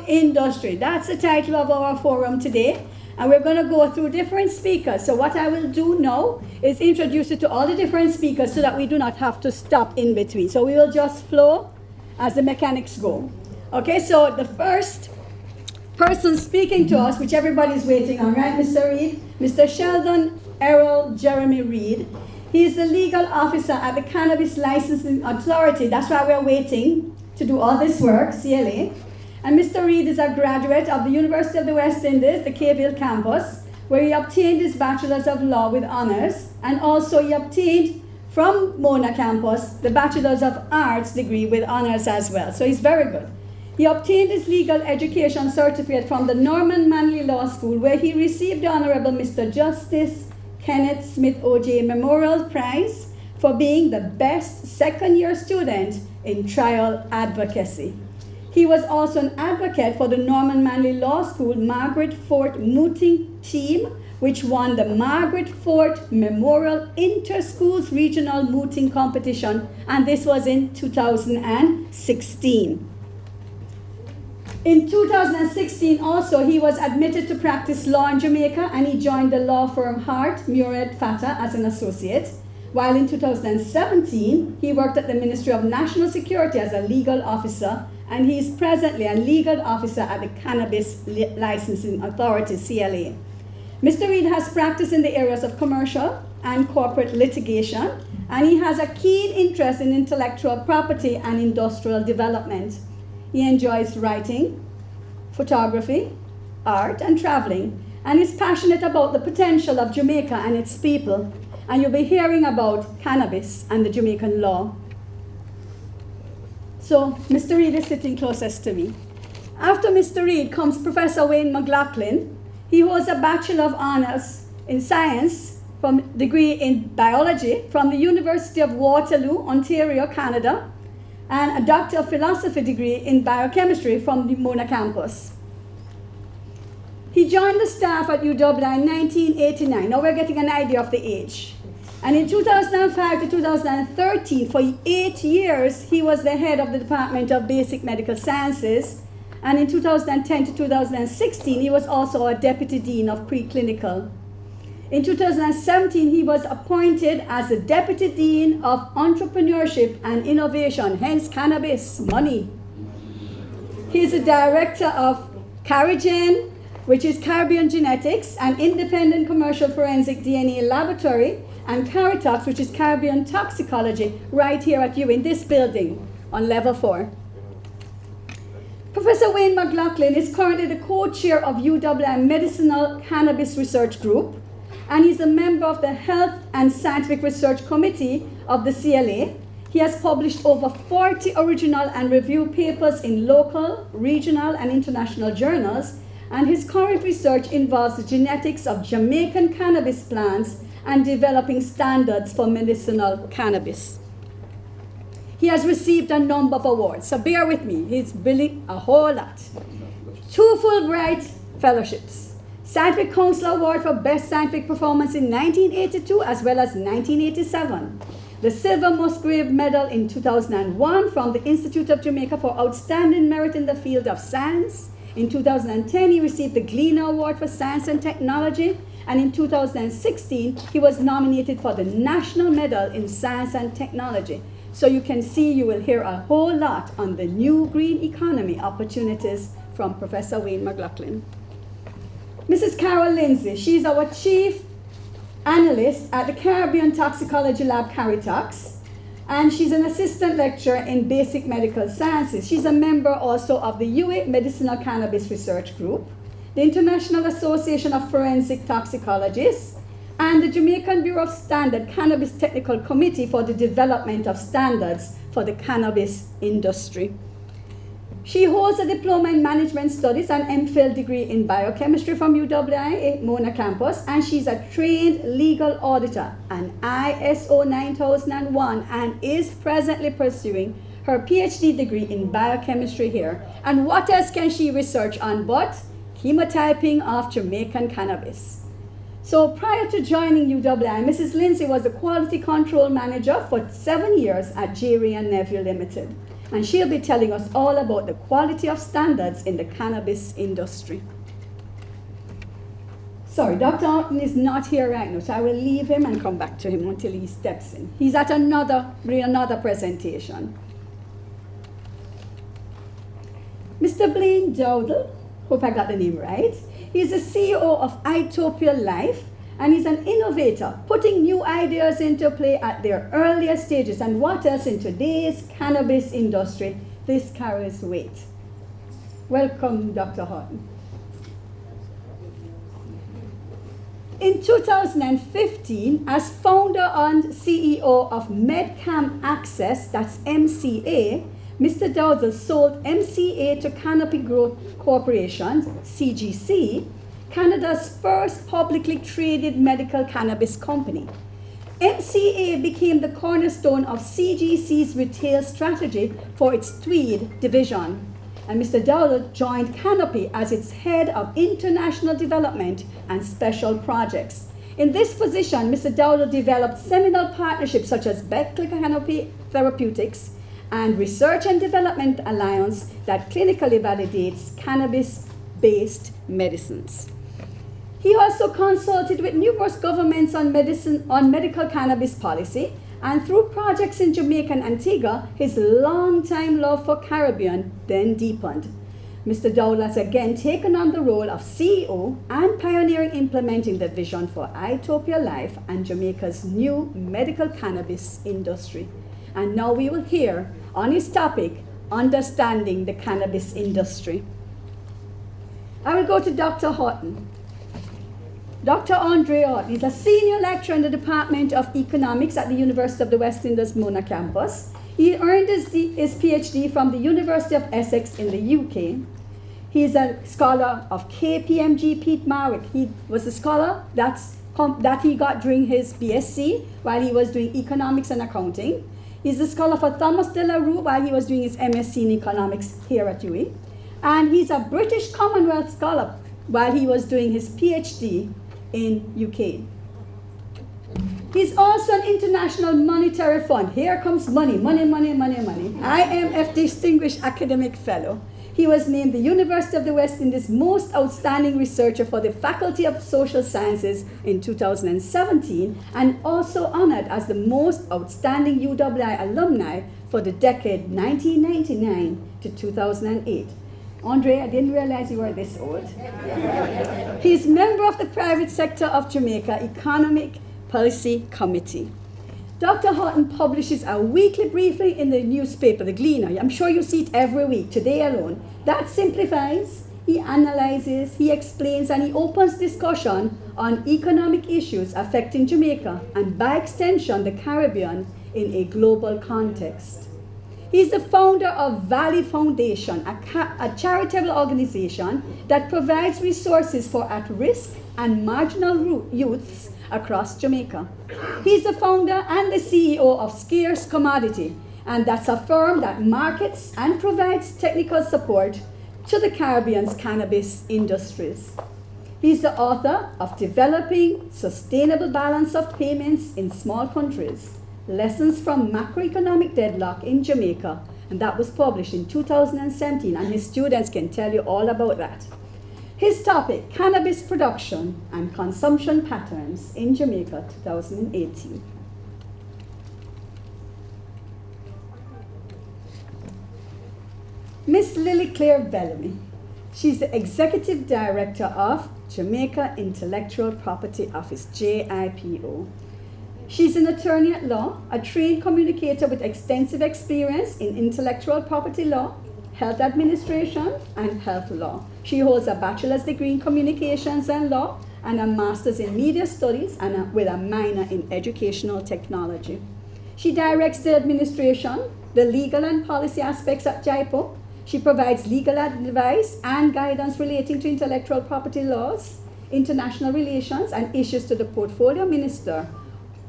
industry. That's the title of our forum today. And we're going to go through different speakers. So what I will do now is introduce you to all the different speakers so that we do not have to stop in between. So we will just flow as the mechanics go. Okay, so the first person speaking to us, which everybody's waiting on, right, Mr. Reed? Mr. Sheldon Errol Jeremy Reed. He is the legal officer at the Cannabis Licensing Authority. That's why we're waiting to do all this work, CLA. And Mr. Reed is a graduate of the University of the West Indies, the Cayville campus, where he obtained his Bachelor's of Law with honors, and also he obtained from Mona campus the Bachelor's of Arts degree with honors as well. So he's very good. He obtained his legal education certificate from the Norman Manley Law School, where he received the Honorable Mr. Justice Kenneth Smith O.J. Memorial Prize for being the best second-year student in trial advocacy. He was also an advocate for the Norman Manley Law School Margaret Fort Mooting Team, which won the Margaret Fort Memorial Inter-Schools Regional Mooting Competition, and this was in 2016. In 2016 also, he was admitted to practice law in Jamaica, and he joined the law firm Hart, Murad Fata as an associate, while in 2017, he worked at the Ministry of National Security as a legal officer, and he is presently a legal officer at the Cannabis Licensing Authority, CLA. Mr. Reed has practiced in the areas of commercial and corporate litigation, and he has a keen interest in intellectual property and industrial development. He enjoys writing, photography, art, and traveling, and is passionate about the potential of Jamaica and its people. And you'll be hearing about cannabis and the Jamaican law. So Mr. Reed is sitting closest to me. After Mr. Reed comes Professor Wayne McLaughlin. He holds a Bachelor of Honors in Science from degree in Biology from the University of Waterloo, Ontario, Canada, and a Doctor of Philosophy degree in Biochemistry from the Mona campus. He joined the staff at UW in 1989. Now we're getting an idea of the age. And in 2005 to 2013, for 8 years, he was the head of the Department of Basic Medical Sciences. And in 2010 to 2016, he was also a Deputy Dean of Preclinical. In 2017, he was appointed as the Deputy Dean of Entrepreneurship and Innovation, hence cannabis, money. He is the director of Carigen, which is Caribbean Genetics, an independent commercial forensic DNA laboratory, and Caritox, which is Caribbean Toxicology, right here at you in this building on level 4. Professor Wayne McLaughlin is currently the co-chair of UWI Medicinal Cannabis Research Group, and he's a member of the Health and Scientific Research Committee of the CLA. He has published over 40 original and review papers in local, regional, and international journals, and his current research involves the genetics of Jamaican cannabis plants and developing standards for medicinal cannabis. He has received a number of awards, so bear with me, he's building a whole lot. 2 Fulbright Fellowships, Scientific Council Award for Best Scientific Performance in 1982 as well as 1987. The Silver Musgrave Medal in 2001 from the Institute of Jamaica for Outstanding Merit in the Field of Science. In 2010, he received the Gleaner Award for Science and Technology, and in 2016, he was nominated for the National Medal in Science and Technology. So you can see, you will hear a whole lot on the new green economy opportunities from Professor Wayne McLaughlin. Mrs. Carol Lindsay, she's our Chief Analyst at the Caribbean Toxicology Lab, Caritox, and she's an assistant lecturer in basic medical sciences. She's a member also of the UA Medicinal Cannabis Research Group, the International Association of Forensic Toxicologists, and the Jamaican Bureau of Standard Cannabis Technical Committee for the development of standards for the cannabis industry. She holds a Diploma in Management Studies and MPhil degree in Biochemistry from UWI Mona campus, and she's a trained legal auditor, an ISO 9001, and is presently pursuing her PhD degree in biochemistry here. And what else can she research on but chemotyping of Jamaican cannabis? So prior to joining UWI, Mrs. Lindsay was the Quality Control Manager for 7 years at J. Ray & Neville Limited. and she'll be telling us all about the quality of standards in the cannabis industry. Sorry, Dr. Horton is not here right now, so I will leave him and come back to him until he steps in. He's at another presentation. Mr. Blaine Dowdle, hope I got the name right. He's the CEO of Utopia Life, and he's an innovator, putting new ideas into play at their earlier stages. And what else in today's cannabis industry, this carries weight. Welcome, Dr. Horton. In 2015, as founder and CEO of MedCam Access, that's MCA, Mr. Dowdle sold MCA to Canopy Growth Corporation, CGC, Canada's first publicly traded medical cannabis company. MCA became the cornerstone of CGC's retail strategy for its Tweed division. And Mr. Dowdle joined Canopy as its head of international development and special projects. In this position, Mr. Dowdle developed seminal partnerships such as Beckley Canopy Therapeutics and Research and Development Alliance that clinically validates cannabis-based medicines. He also consulted with numerous governments on medical cannabis policy, and through projects in Jamaica and Antigua, his long-time love for Caribbean then deepened. Mr. Dowdle has again taken on the role of CEO and pioneering implementing the vision for Utopia Life and Jamaica's new medical cannabis industry. And now we will hear on his topic, Understanding the Cannabis Industry. I will go to Dr. Horton. Dr. Andre Horton is a senior lecturer in the Department of Economics at the University of the West Indies Mona campus. He earned his PhD from the University of Essex in the UK. He is a scholar of KPMG Pete Marwick. He was a scholar that he got during his BSc while he was doing economics and accounting. He's a scholar for Thomas De La Rue while he was doing his MSc in economics here at UWI. And he's a British Commonwealth scholar while he was doing his PhD in UK. He's also an International Monetary Fund. Here comes money, money, money, money, money. IMF Distinguished Academic Fellow. He was named the University of the West Indies Most Outstanding Researcher for the Faculty of Social Sciences in 2017, and also honored as the Most Outstanding UWI Alumni for the decade 1999 to 2008. Andre, I didn't realize you were this old. He's member of the Private Sector of Jamaica Economic Policy Committee. Dr. Horton publishes a weekly briefing in the newspaper, The Gleaner. I'm sure you see it every week, today alone. That simplifies, he analyzes, he explains, and he opens discussion on economic issues affecting Jamaica and by extension the Caribbean in a global context. He's the founder of Valley Foundation, a charitable organization that provides resources for at-risk and marginal youths across Jamaica. He's the founder and the CEO of Scarce Commodity, and that's a firm that markets and provides technical support to the Caribbean's cannabis industries. He's the author of Developing Sustainable Balance of Payments in Small Countries, Lessons from Macroeconomic Deadlock in Jamaica, and that was published in 2017, and his students can tell you all about that. His topic, Cannabis Production and Consumption Patterns in Jamaica, 2018. Miss Lily Claire Bellamy. She's the Executive Director of Jamaica Intellectual Property Office, JIPO. She's an attorney at law, a trained communicator with extensive experience in intellectual property law, health administration, and health law. She holds a bachelor's degree in communications and law and a master's in media studies and with a minor in educational technology. She directs the administration, the legal and policy aspects at JIPO. She provides legal advice and guidance relating to intellectual property laws, international relations, and issues to the portfolio minister,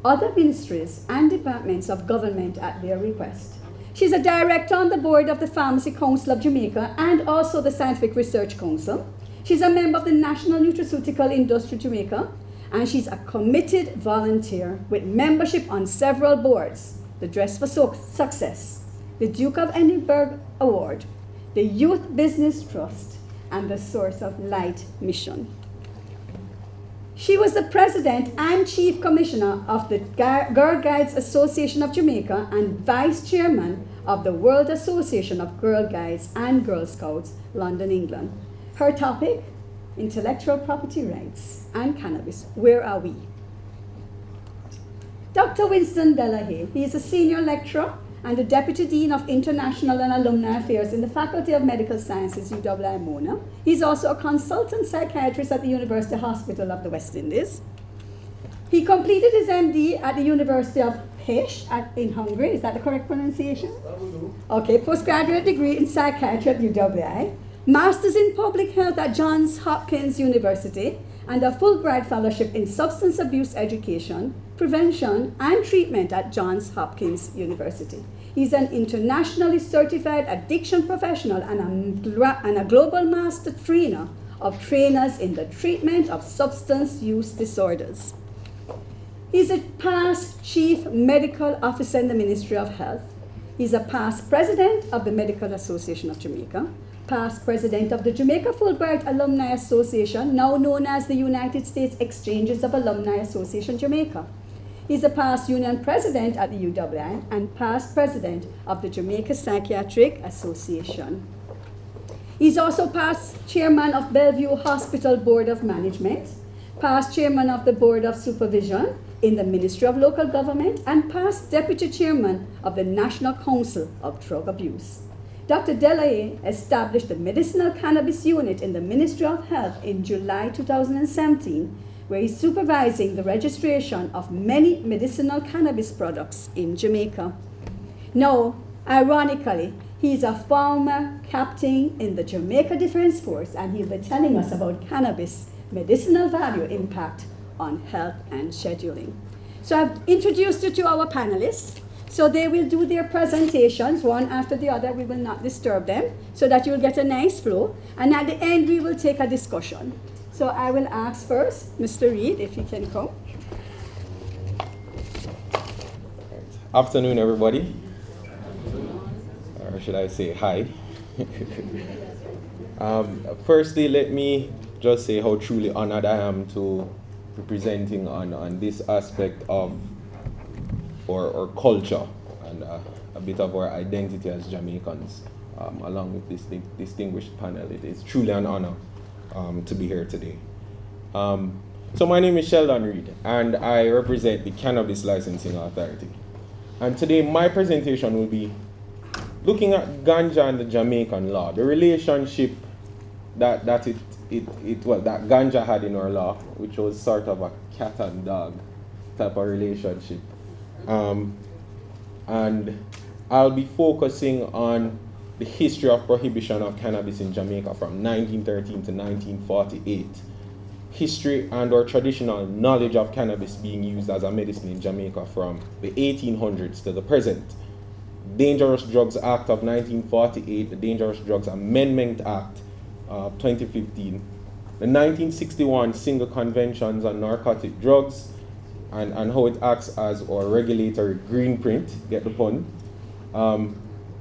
other ministries, and departments of government at their request. She's a director on the board of the Pharmacy Council of Jamaica and also the Scientific Research Council. She's a member of the National Nutraceutical Industry Jamaica, and she's a committed volunteer with membership on several boards: the Dress for Success, the Duke of Edinburgh Award, the Youth Business Trust, and the Source of Light Mission. She was the president and chief commissioner of the Girl Guides Association of Jamaica and vice chairman of the World Association of Girl Guides and Girl Scouts, London, England. Her topic, intellectual property rights and cannabis. Where are we? Dr. Winston Delahaye, he is a senior lecturer and the Deputy Dean of International and Alumni Affairs in the Faculty of Medical Sciences, UWI Mona. He's also a consultant psychiatrist at the University Hospital of the West Indies. He completed his MD at the University of Pest in Hungary. Is that the correct pronunciation? Okay, postgraduate degree in psychiatry at UWI, Masters in Public Health at Johns Hopkins University, and a Fulbright Fellowship in Substance Abuse Education, Prevention, and Treatment at Johns Hopkins University. He's an internationally certified addiction professional and a global master trainer of trainers in the treatment of substance use disorders. He's a past Chief Medical Officer in the Ministry of Health. He's a past President of the Medical Association of Jamaica, past President of the Jamaica Fulbright Alumni Association, now known as the United States Exchanges of Alumni Association Jamaica. He's a past Union President at the UWI and past President of the Jamaica Psychiatric Association. He's also past Chairman of Bellevue Hospital Board of Management, past Chairman of the Board of Supervision in the Ministry of Local Government, and past Deputy Chairman of the National Council of Drug Abuse. Dr. Delahaye established the Medicinal Cannabis Unit in the Ministry of Health in July 2017, where he's supervising the registration of many medicinal cannabis products in Jamaica. Now, ironically, he's a former captain in the Jamaica Defense Force, and he'll be telling us about cannabis medicinal value impact on health and scheduling. So I've introduced you to our panelists. So they will do their presentations one after the other. We will not disturb them so that you'll get a nice flow. And at the end, we will take a discussion. So I will ask first, Mr. Reed, if you can come. Afternoon, everybody. Or should I say hi? Firstly, let me just say how truly honored I am to be presenting on this aspect of our culture and a bit of our identity as Jamaicans, along with this distinguished panel. It is truly an honor to be here today. So my name is Sheldon Reed, and I represent the Cannabis Licensing Authority. And today my presentation will be looking at ganja and the Jamaican law, the relationship that ganja had in our law, which was sort of a cat and dog type of relationship. And I'll be focusing on the history of prohibition of cannabis in Jamaica from 1913 to 1948, history and or traditional knowledge of cannabis being used as a medicine in Jamaica from the 1800s to the present, Dangerous Drugs Act of 1948, the Dangerous Drugs Amendment Act of 2015, the 1961 Single Conventions on Narcotic Drugs, and how it acts as our regulatory green print, get the pun,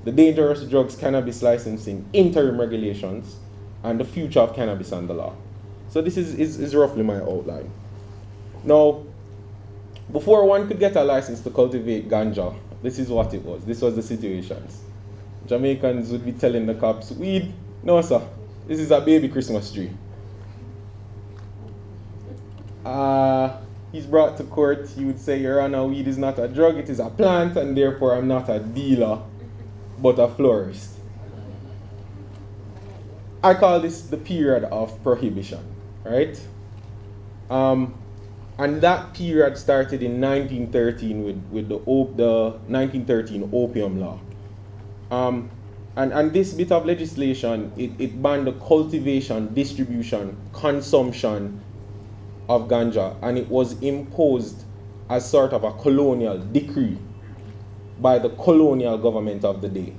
the Dangerous Drugs Cannabis Licensing Interim Regulations, and the future of cannabis and the law. So this is roughly my outline. Now, before one could get a license to cultivate ganja, this is what it was. This was the situations. Jamaicans would be telling the cops, weed? No, sir. This is a baby Christmas tree. He's brought to court, he would say, Your Honor, weed is not a drug, it is a plant, and therefore I'm not a dealer, but a florist. I call this the period of prohibition, right? And that period started in 1913 with the 1913 Opium Law. And this bit of legislation, it banned the cultivation, distribution, consumption of ganja, and it was imposed as sort of a colonial decree by the colonial government of the day.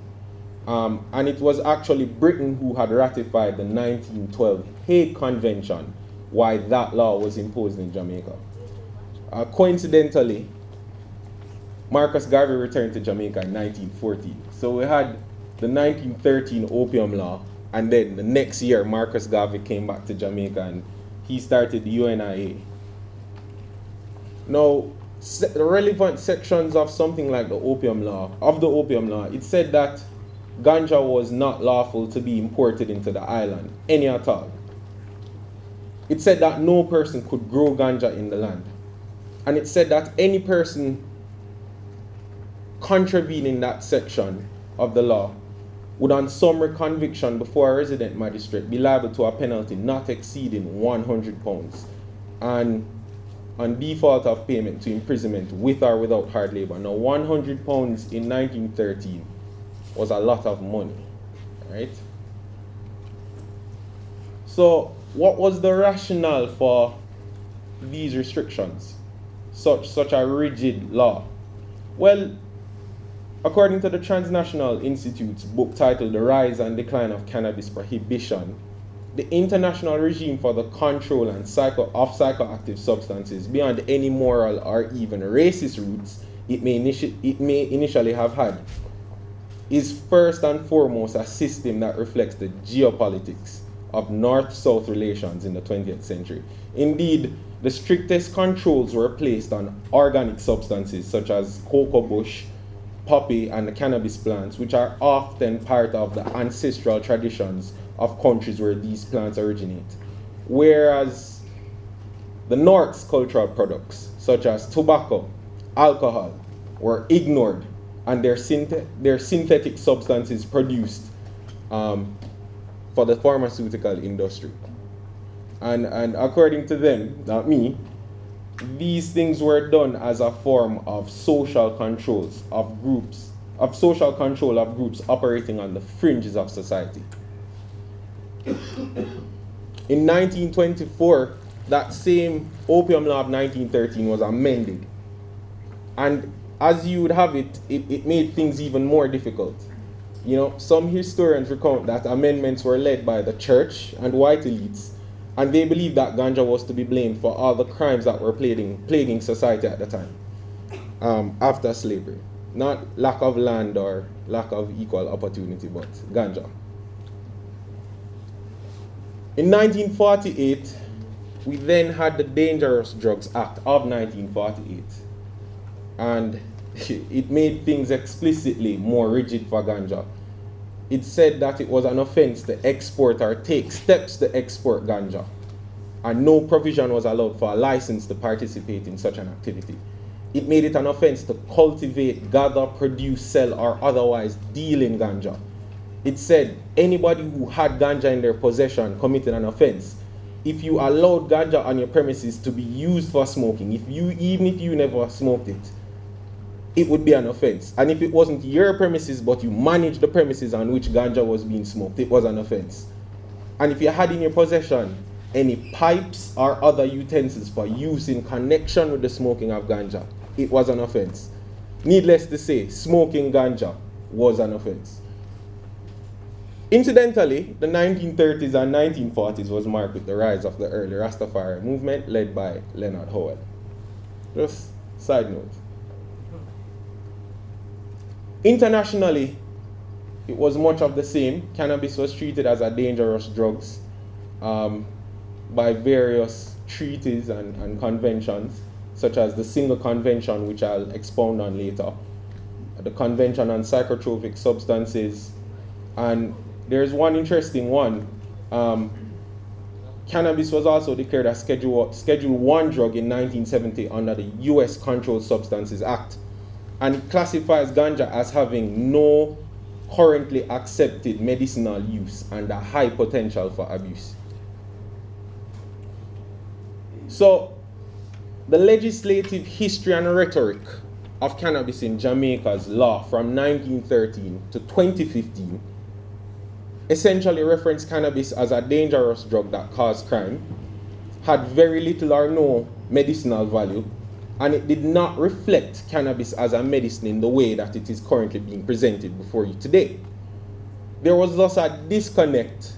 And it was actually Britain who had ratified the 1912 Hague Convention why that law was imposed in Jamaica. Coincidentally, Marcus Garvey returned to Jamaica in 1914. So we had the 1913 Opium Law, and then the next year Marcus Garvey came back to Jamaica and he started the UNIA. Now, the relevant sections of something like the Opium Law, it said that ganja was not lawful to be imported into the island, any at all. It said that no person could grow ganja in the land. And it said that any person contravening that section of the law would, on summary conviction before a resident magistrate, be liable to a penalty not exceeding £100, and on default of payment, to imprisonment with or without hard labor. Now, £100 in 1913 was a lot of money, right? So, what was the rationale for these restrictions, such a rigid law? Well, according to the Transnational Institute's book titled The Rise and Decline of Cannabis Prohibition, the international regime for the control and psychoactive substances, beyond any moral or even racist roots it may initially have had, is first and foremost a system that reflects the geopolitics of North-South relations in the 20th century. Indeed, the strictest controls were placed on organic substances such as cocoa bush, poppy, and the cannabis plants, which are often part of the ancestral traditions of countries where these plants originate. Whereas the North's cultural products, such as tobacco, alcohol, were ignored, and their synthetic substances produced for the pharmaceutical industry. And according to them, not me, these things were done as a form of social control of groups operating on the fringes of society. In 1924, that same Opium Law of 1913 was amended. And as you would have it, it made things even more difficult. You know, some historians recount that amendments were led by the church and white elites, and they believed that ganja was to be blamed for all the crimes that were plaguing society at the time, after slavery. Not lack of land or lack of equal opportunity, but ganja. In 1948, we then had the Dangerous Drugs Act of 1948. And it made things explicitly more rigid for ganja. It said that it was an offense to export or take steps to export ganja, and no provision was allowed for a license to participate in such an activity. It made it an offense to cultivate, gather, produce, sell, or otherwise deal in ganja. It said anybody who had ganja in their possession committed an offense. If you allowed ganja on your premises to be used for smoking, even if you never smoked it, it would be an offense. And if it wasn't your premises, but you managed the premises on which ganja was being smoked, it was an offense. And if you had in your possession any pipes or other utensils for use in connection with the smoking of ganja, it was an offense. Needless to say, smoking ganja was an offense. Incidentally, the 1930s and 1940s was marked with the rise of the early Rastafari movement led by Leonard Howell. Just side note. Internationally, it was much of the same. Cannabis was treated as a dangerous drug by various treaties and conventions, such as the Single Convention, which I'll expound on later, the Convention on Psychotropic Substances, and there's one interesting one. Cannabis was also declared a Schedule 1 drug in 1970 under the U.S. Controlled Substances Act. And it classifies ganja as having no currently accepted medicinal use and a high potential for abuse. So, the legislative history and rhetoric of cannabis in Jamaica's law from 1913 to 2015 essentially referenced cannabis as a dangerous drug that caused crime, had very little or no medicinal value, and it did not reflect cannabis as a medicine in the way that it is currently being presented before you today. There was thus a disconnect,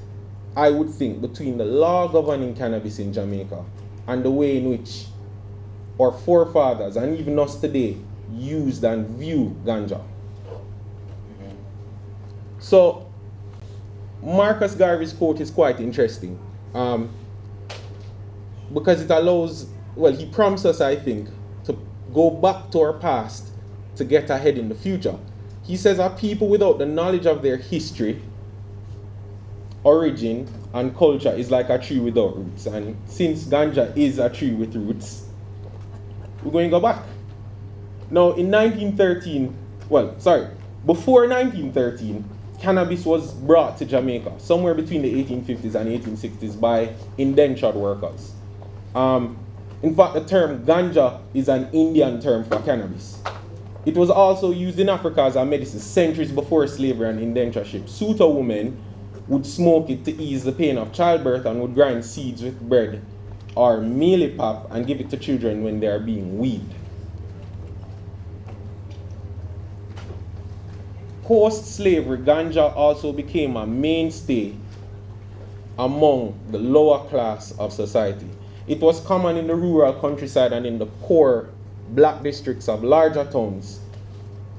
I would think, between the law governing cannabis in Jamaica and the way in which our forefathers, and even us today, used and view ganja. So Marcus Garvey's quote is quite interesting, because it allows, well, he prompts us, I think, to go back to our past to get ahead in the future. He says, "A people without the knowledge of their history, origin, and culture is like a tree without roots." And since ganja is a tree with roots, we're going to go back. Now, in 1913, before 1913, cannabis was brought to Jamaica somewhere between the 1850s and 1860s by indentured workers. In fact, the term ganja is an Indian term for cannabis. It was also used in Africa as a medicine centuries before slavery and indentureship. Suta women would smoke it to ease the pain of childbirth and would grind seeds with bread or mealie pap and give it to children when they are being weaned. Post-slavery, ganja also became a mainstay among the lower class of society. It was common in the rural countryside and in the poor black districts of larger towns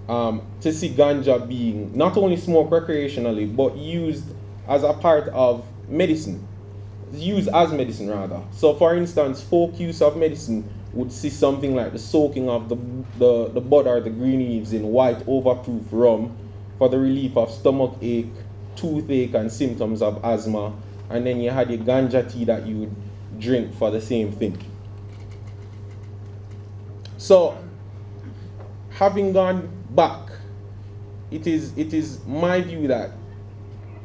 to see ganja being not only smoked recreationally, but used as a part of medicine. Used as medicine, rather. So, for instance, folk use of medicine would see something like the soaking of the bud or the green leaves in white overproof rum for the relief of stomach ache, toothache, and symptoms of asthma. And then you had your ganja tea that you would drink for the same thing. So, having gone back, it is my view that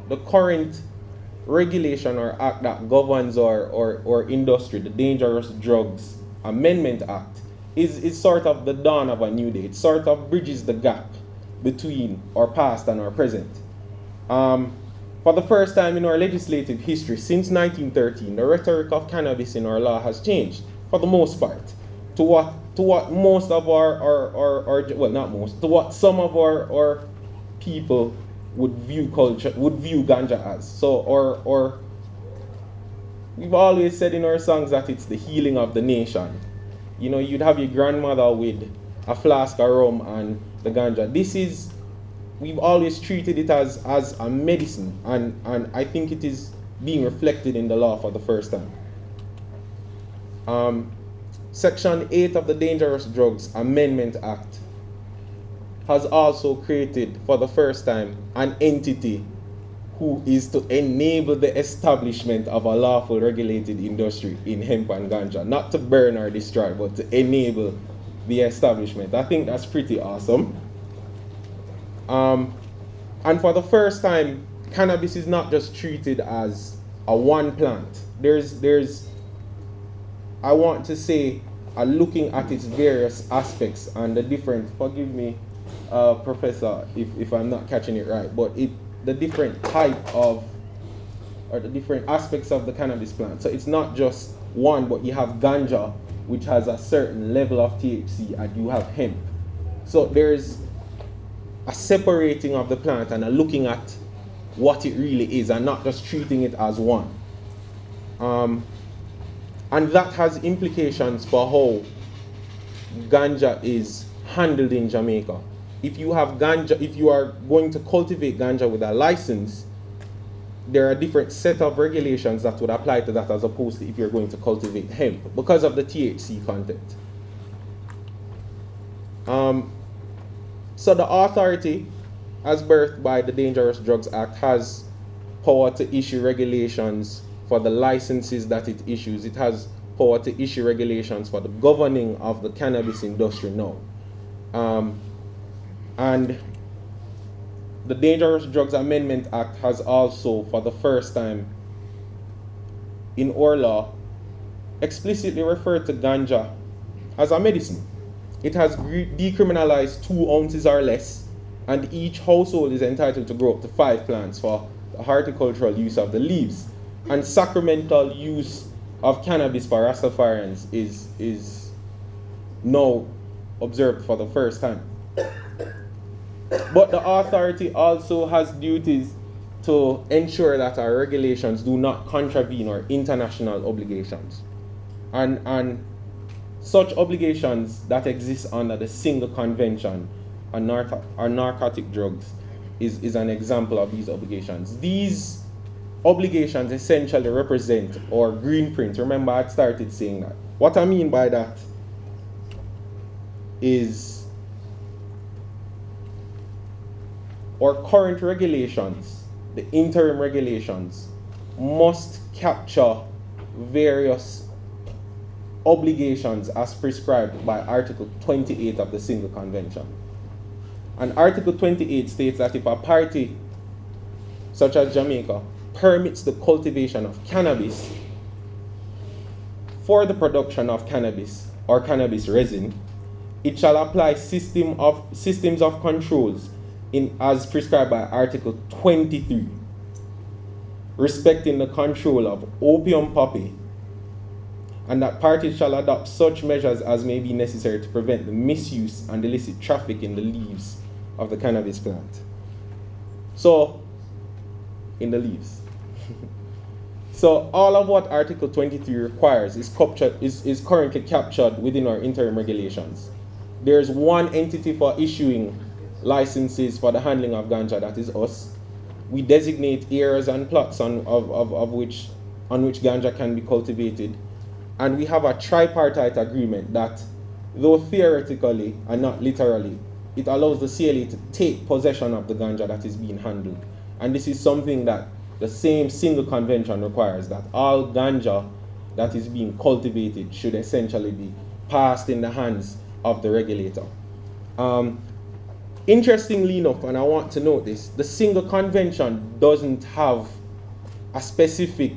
the current regulation or act that governs our industry, the Dangerous Drugs Amendment Act, is sort of the dawn of a new day. It sort of bridges the gap between our past and our present. For the first time in our legislative history since 1913, the rhetoric of cannabis in our law has changed, for the most part, to what most of to what some of our people would view ganja as. So, or we've always said in our songs that it's the healing of the nation. You know, you'd have your grandmother with a flask of rum and the ganja. We've always treated it as a medicine, and I think it is being reflected in the law for the first time. Section 8 of the Dangerous Drugs Amendment Act has also created for the first time an entity who is to enable the establishment of a lawful regulated industry in hemp and ganja. Not to burn or destroy, but to enable the establishment. I think that's pretty awesome. And for the first time, cannabis is not just treated as a one plant. I want to say, looking at its various aspects and the different, forgive me, Professor, if I'm not catching it right, but the different type of, or the different aspects of the cannabis plant. So it's not just one, but you have ganja, which has a certain level of THC, and you have hemp. So there's a separating of the plant and a looking at what it really is and not just treating it as one. And that has implications for how ganja is handled in Jamaica. If you have ganja, if you are going to cultivate ganja with a license, there are different set of regulations that would apply to that as opposed to if you're going to cultivate hemp because of the THC content. So the authority, as birthed by the Dangerous Drugs Act, has power to issue regulations for the licenses that it issues. It has power to issue regulations for the governing of the cannabis industry now. And the Dangerous Drugs Amendment Act has also, for the first time in our law, explicitly referred to ganja as a medicine. It has decriminalized 2 ounces or less, and each household is entitled to grow up to 5 plants for the horticultural use of the leaves. And sacramental use of cannabis for Rastafarians is now observed for the first time. But the authority also has duties to ensure that our regulations do not contravene our international obligations. And Such obligations that exist under the single convention on narcotic drugs is an example of these obligations. These obligations essentially represent our green print. Remember, I started saying that. What I mean by that is our current regulations, the interim regulations, must capture various obligations as prescribed by Article 28 of the Single Convention. And Article 28 states that if a party, such as Jamaica, permits the cultivation of cannabis for the production of cannabis or cannabis resin, it shall apply systems of controls as prescribed by Article 23, respecting the control of opium poppy, and that parties shall adopt such measures as may be necessary to prevent the misuse and illicit traffic in the leaves of the cannabis plant. So, in the leaves. So, all of what Article 23 requires is currently captured within our interim regulations. There's one entity for issuing licenses for the handling of ganja, that is us. We designate areas and plots on which ganja can be cultivated. And we have a tripartite agreement that, though theoretically and not literally, it allows the CLA to take possession of the ganja that is being handled. And this is something that the same single convention requires, that all ganja that is being cultivated should essentially be passed in the hands of the regulator. Interestingly enough, and I want to note this, the single convention doesn't have a specific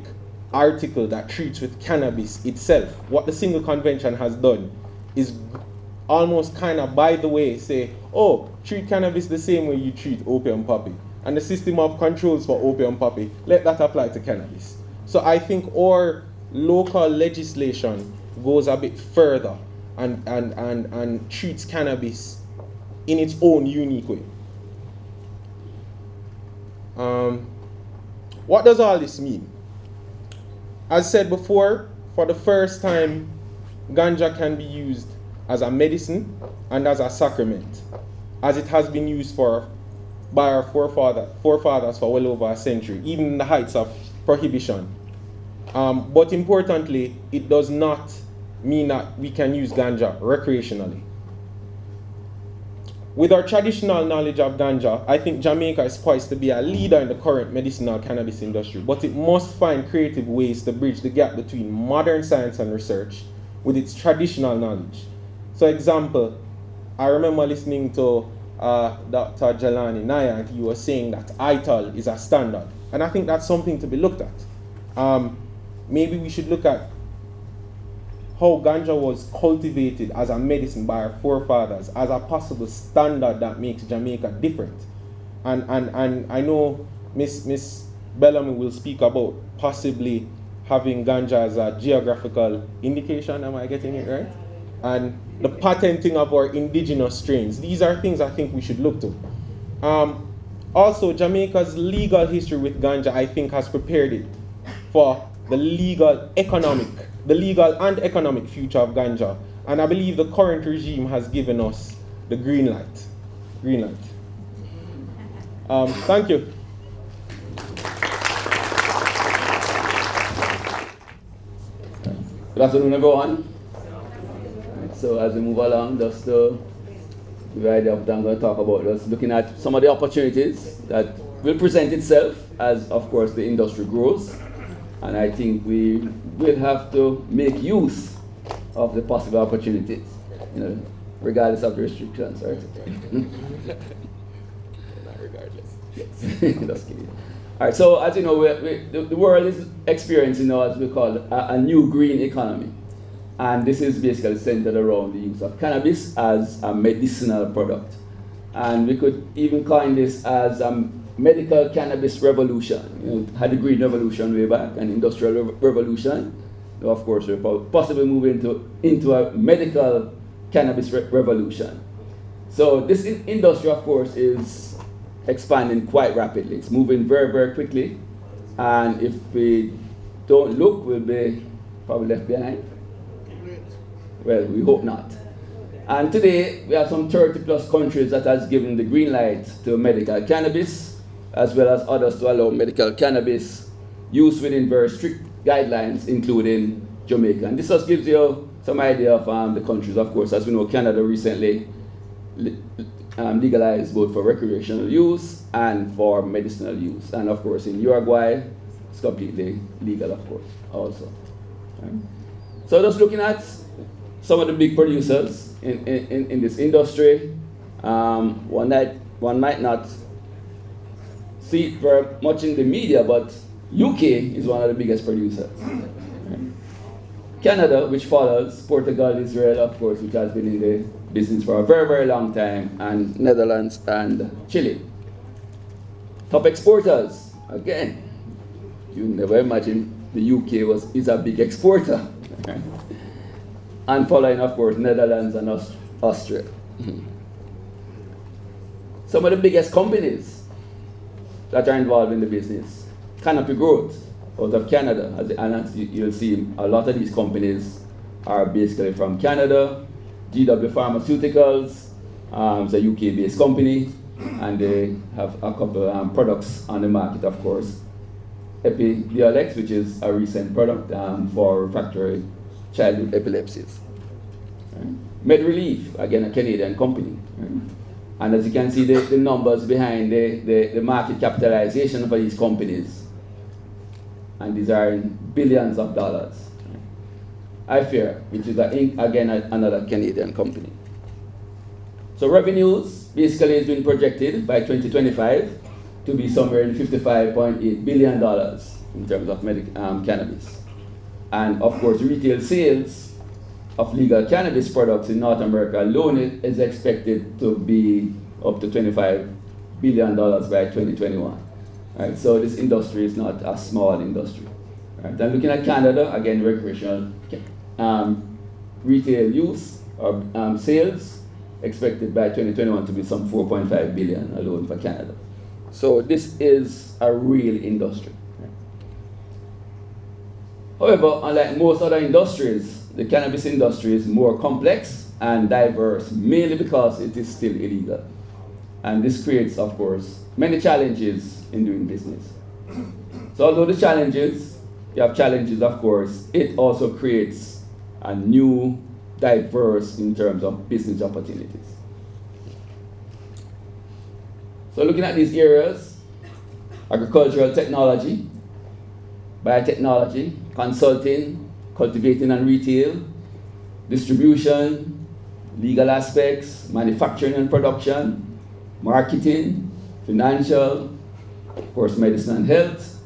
article that treats with cannabis itself. What the single convention has done is almost kind of by the way say, oh, treat cannabis the same way you treat opium poppy. And the system of controls for opium poppy, let that apply to cannabis. So I think our local legislation goes a bit further and treats cannabis in its own unique way. What does all this mean? As said before, for the first time, ganja can be used as a medicine and as a sacrament, as it has been used by our forefathers for well over a century, even in the heights of prohibition. But importantly, it does not mean that we can use ganja recreationally. With our traditional knowledge of ganja, I think Jamaica is poised to be a leader in the current medicinal cannabis industry, but it must find creative ways to bridge the gap between modern science and research with its traditional knowledge. So example, I remember listening to Dr. Jelani Naya, and he was saying that ITAL is a standard. And I think that's something to be looked at. Maybe we should look at how ganja was cultivated as a medicine by our forefathers as a possible standard that makes Jamaica different. And I know Miss Bellamy will speak about possibly having ganja as a geographical indication. Am I getting it right? And the patenting of our indigenous strains. These are things I think we should look to. Also, Jamaica's legal history with ganja, I think, has prepared it for the legal and economic future of ganja. And I believe the current regime has given us the green light. Green light. Thank you. Good afternoon, everyone. So as we move along, just to give you an idea of what I'm going to talk about, just looking at some of the opportunities that will present itself as, of course, the industry grows. And I think we will have to make use of the possible opportunities, regardless of the restrictions, right? Not regardless. Yes, just kidding. All right, so as you know, the world is experiencing, as we call it, a new green economy. And this is basically centered around the use of cannabis as a medicinal product. And we could even coin this as a medical cannabis revolution. Had the green revolution way back, and industrial revolution. Now, of course, we're possibly moving into a medical cannabis revolution. So this industry, of course, is expanding quite rapidly. It's moving very, very quickly. And if we don't look, we'll be probably left behind. Well, we hope not. And today, we have some 30 plus countries that has given the green light to medical cannabis, as well as others to allow medical cannabis use within very strict guidelines, including Jamaica. And this just gives you some idea of the countries. Of course, as we know, Canada recently legalized both for recreational use and for medicinal use. And of course, in Uruguay, it's completely legal, of course, also. Right? So just looking at some of the big producers in this industry, one might not see it very much in the media, but UK is one of the biggest producers. Right? Canada, which follows, Portugal, Israel, of course, which has been in the business for a very, very long time, and Netherlands and Chile. Top exporters, again, you never imagine the UK is a big exporter. Okay? And following, of course, Netherlands and Austria. Some of the biggest companies that are involved in the business, Canopy Growth out of Canada, and as you'll see, a lot of these companies are basically from Canada. GW Pharmaceuticals, it's a UK-based company, and they have a couple products on the market, of course. Epidiolex, which is a recent product for refractory childhood epilepsies. Right? MedRelief, again a Canadian company. Right? And as you can see, the numbers behind the market capitalization for these companies, and these are in billions of dollars. Right? iFair, which is again another Canadian company. So revenues basically has been projected by 2025 to be somewhere in $55.8 billion in terms of cannabis. And of course, retail sales of legal cannabis products in North America alone is expected to be up to $25 billion by 2021. Right, so this industry is not a small industry. Right, then looking at Canada, again, recreational retail use or sales expected by 2021 to be some 4.5 billion alone for Canada. So this is a real industry. However, unlike most other industries, the cannabis industry is more complex and diverse, mainly because it is still illegal. And this creates, of course, many challenges in doing business. So although the challenges, you have challenges, of course, it also creates a new, diverse in terms of business opportunities. So looking at these areas, agricultural technology, biotechnology, consulting, cultivating and retail, distribution, legal aspects, manufacturing and production, marketing, financial, of course, medicine and health,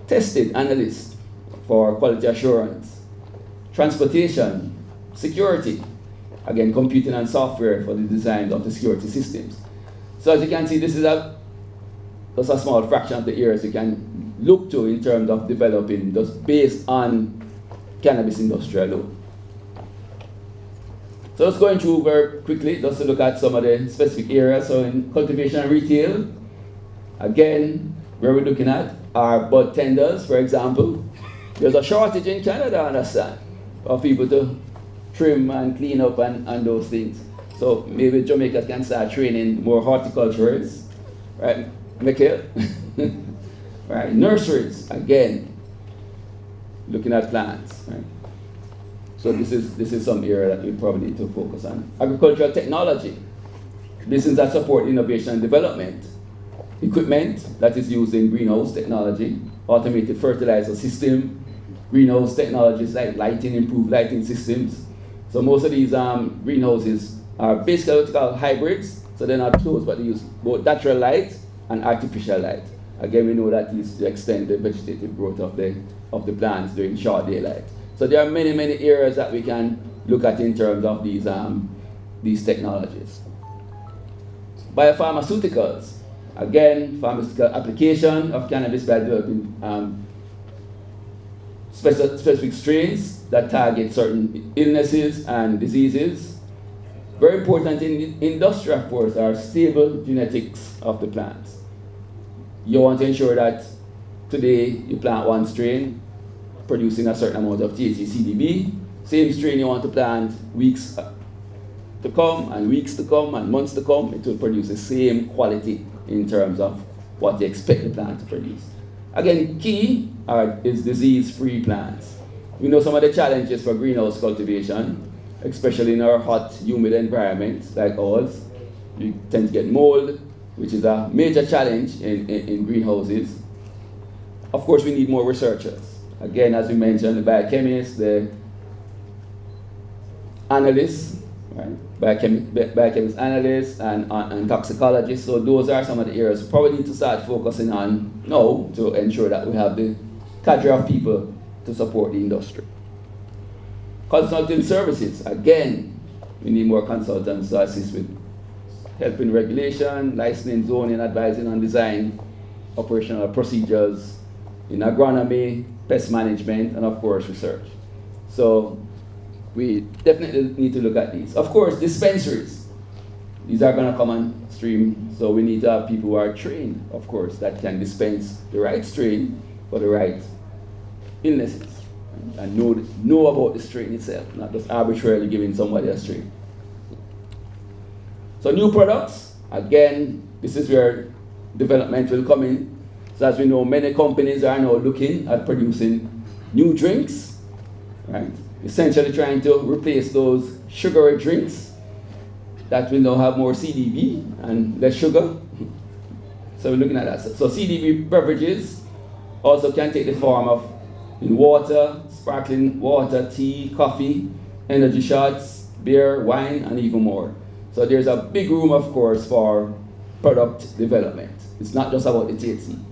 testing analyst for quality assurance, transportation, security, again, computing and software for the design of the security systems. So as you can see, this is just a small fraction of the areas you can look to in terms of developing just based on cannabis industry alone. So just going through very quickly, just to look at some of the specific areas. So in cultivation and retail, again, where we're looking at are bud tenders, for example. There's a shortage in Canada, I understand, of people to trim and clean up and those things. So maybe Jamaica can start training more horticulturists, right? Mikhail? Right, nurseries, again, looking at plants, right? So this is some area that we probably need to focus on. Agricultural technology, business that support innovation and development. Equipment that is used in greenhouse technology, automated fertilizer system, greenhouse technologies like lighting, improved lighting systems. So most of these greenhouses are basically what we call hybrids, so they're not closed, but they use both natural light and artificial light. Again, we know that is to extend the vegetative growth of the plants during short daylight. So there are many, many areas that we can look at in terms of these technologies. Biopharmaceuticals, again, pharmaceutical application of cannabis by developing specific strains that target certain illnesses and diseases. Very important in industry, of course, are stable genetics of the plants. You want to ensure that today you plant one strain producing a certain amount of THC CDB, same strain you want to plant weeks to come, and weeks to come, and months to come, it will produce the same quality in terms of what you expect the plant to produce. Again, key is disease-free plants. We know some of the challenges for greenhouse cultivation, especially in our hot, humid environment like ours. You tend to get mold, which is a major challenge in greenhouses. Of course, we need more researchers. Again, as we mentioned, the biochemists, the analysts, right? Biochemists, analysts, and toxicologists. So those are some of the areas we probably need to start focusing on now to ensure that we have the cadre of people to support the industry. Consulting services. Again, we need more consultants to assist with helping regulation, licensing, zoning, advising on design, operational procedures in agronomy, pest management, and of course research. So we definitely need to look at these. Of course, dispensaries. These are going to come on stream, so we need to have people who are trained, of course, that can dispense the right strain for the right illnesses, and know about the strain itself, not just arbitrarily giving somebody a strain. So new products, again, this is where development will come in. So as we know, many companies are now looking at producing new drinks, right? Essentially trying to replace those sugary drinks that will now have more CDB and less sugar. So we're looking at that. So CDB beverages also can take the form of water, sparkling water, tea, coffee, energy shots, beer, wine, and even more. So there's a big room, of course, for product development. It's not just about the THC.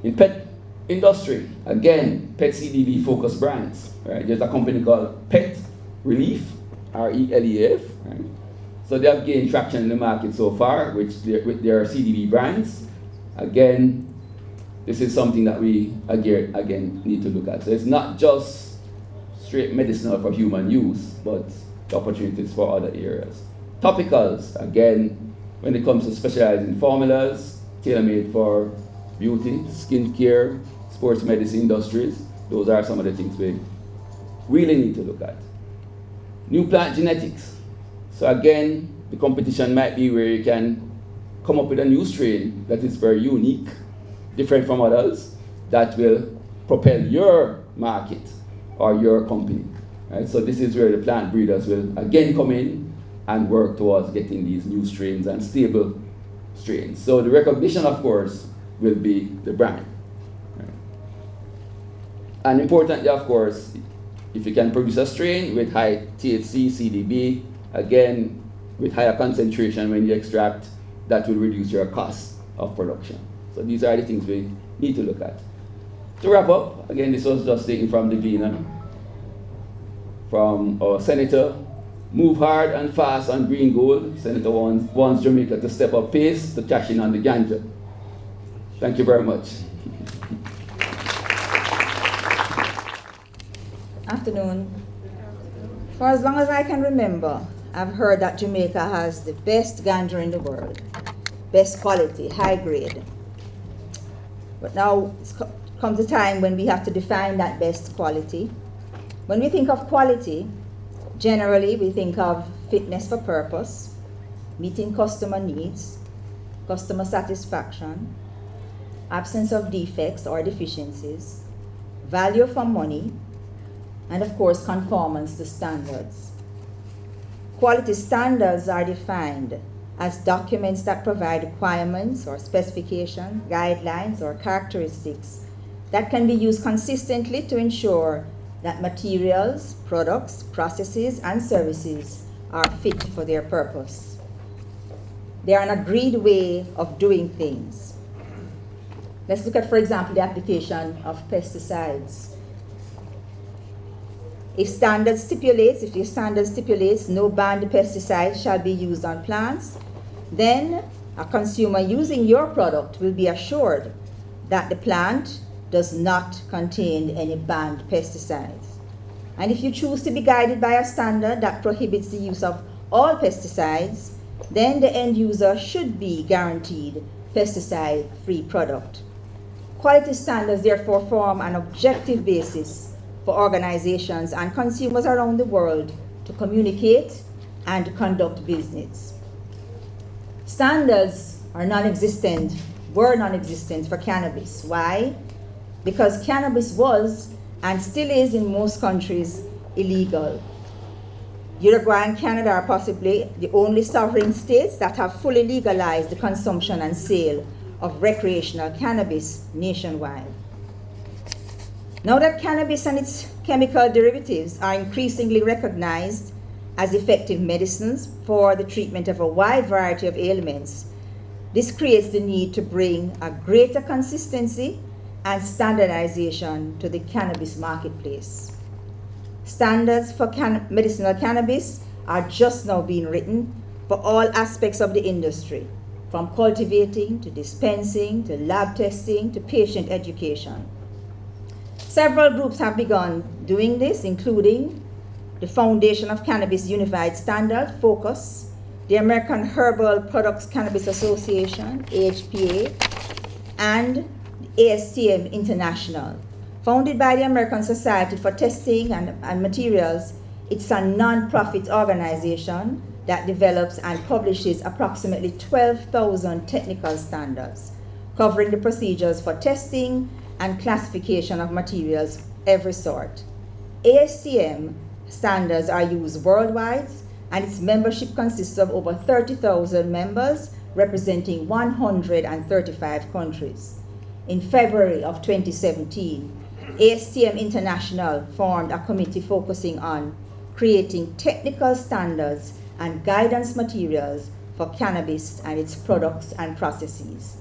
In pet industry, again, pet CDB focused brands. Right? There's a company called Pet Relief, RELEF. Right? So they have gained traction in the market so far with their CDB brands. Again, this is something that we again need to look at. So it's not just straight medicinal for human use, but opportunities for other areas. Topicals, again, when it comes to specializing formulas, tailor-made for beauty, skincare, sports medicine industries, those are some of the things we really need to look at. New plant genetics. So again, the competition might be where you can come up with a new strain that is very unique, different from others, that will propel your market or your company. Right? So this is where the plant breeders will again come in and work towards getting these new strains and stable strains. So the recognition, of course, will be the brand. Right? And importantly, of course, if you can produce a strain with high THC, CDB, again, with higher concentration when you extract, that will reduce your cost of production. So these are the things we need to look at. To wrap up, again, this was just taken from the Gleaner, from our Senator. Move hard and fast on green gold. Senator wants Jamaica to step up pace to cash in on the ganja. Thank you very much. Afternoon. For as long as I can remember, I've heard that Jamaica has the best ganja in the world. Best quality, high grade. But now comes a time when we have to define that best quality. When we think of quality, generally we think of fitness for purpose, meeting customer needs, customer satisfaction, absence of defects or deficiencies, value for money, and of course conformance to standards. Quality standards are defined as documents that provide requirements or specifications, guidelines, or characteristics that can be used consistently to ensure that materials, products, processes, and services are fit for their purpose. They are an agreed way of doing things. Let's look at, for example, the application of pesticides. If your standard stipulates no banned pesticides shall be used on plants, then a consumer using your product will be assured that the plant does not contain any banned pesticides. And if you choose to be guided by a standard that prohibits the use of all pesticides, then the end user should be guaranteed pesticide-free product. Quality standards therefore form an objective basis for organizations and consumers around the world to communicate and to conduct business. Standards were non-existent for cannabis. Why? Because cannabis was and still is in most countries illegal. Uruguay and Canada are possibly the only sovereign states that have fully legalized the consumption and sale of recreational cannabis nationwide. Now that cannabis and its chemical derivatives are increasingly recognized as effective medicines for the treatment of a wide variety of ailments, this creates the need to bring a greater consistency and standardization to the cannabis marketplace. Standards for medicinal cannabis are just now being written for all aspects of the industry, from cultivating to dispensing to lab testing to patient education. Several groups have begun doing this, including the Foundation of Cannabis Unified Standard, FOCUS, the American Herbal Products Cannabis Association, AHPA, and ASTM International. Founded by the American Society for Testing and Materials, it's a non-profit organization that develops and publishes approximately 12,000 technical standards, covering the procedures for testing and classification of materials every sort. ASTM standards are used worldwide, and its membership consists of over 30,000 members representing 135 countries. In February of 2017, ASTM International formed a committee focusing on creating technical standards and guidance materials for cannabis and its products and processes.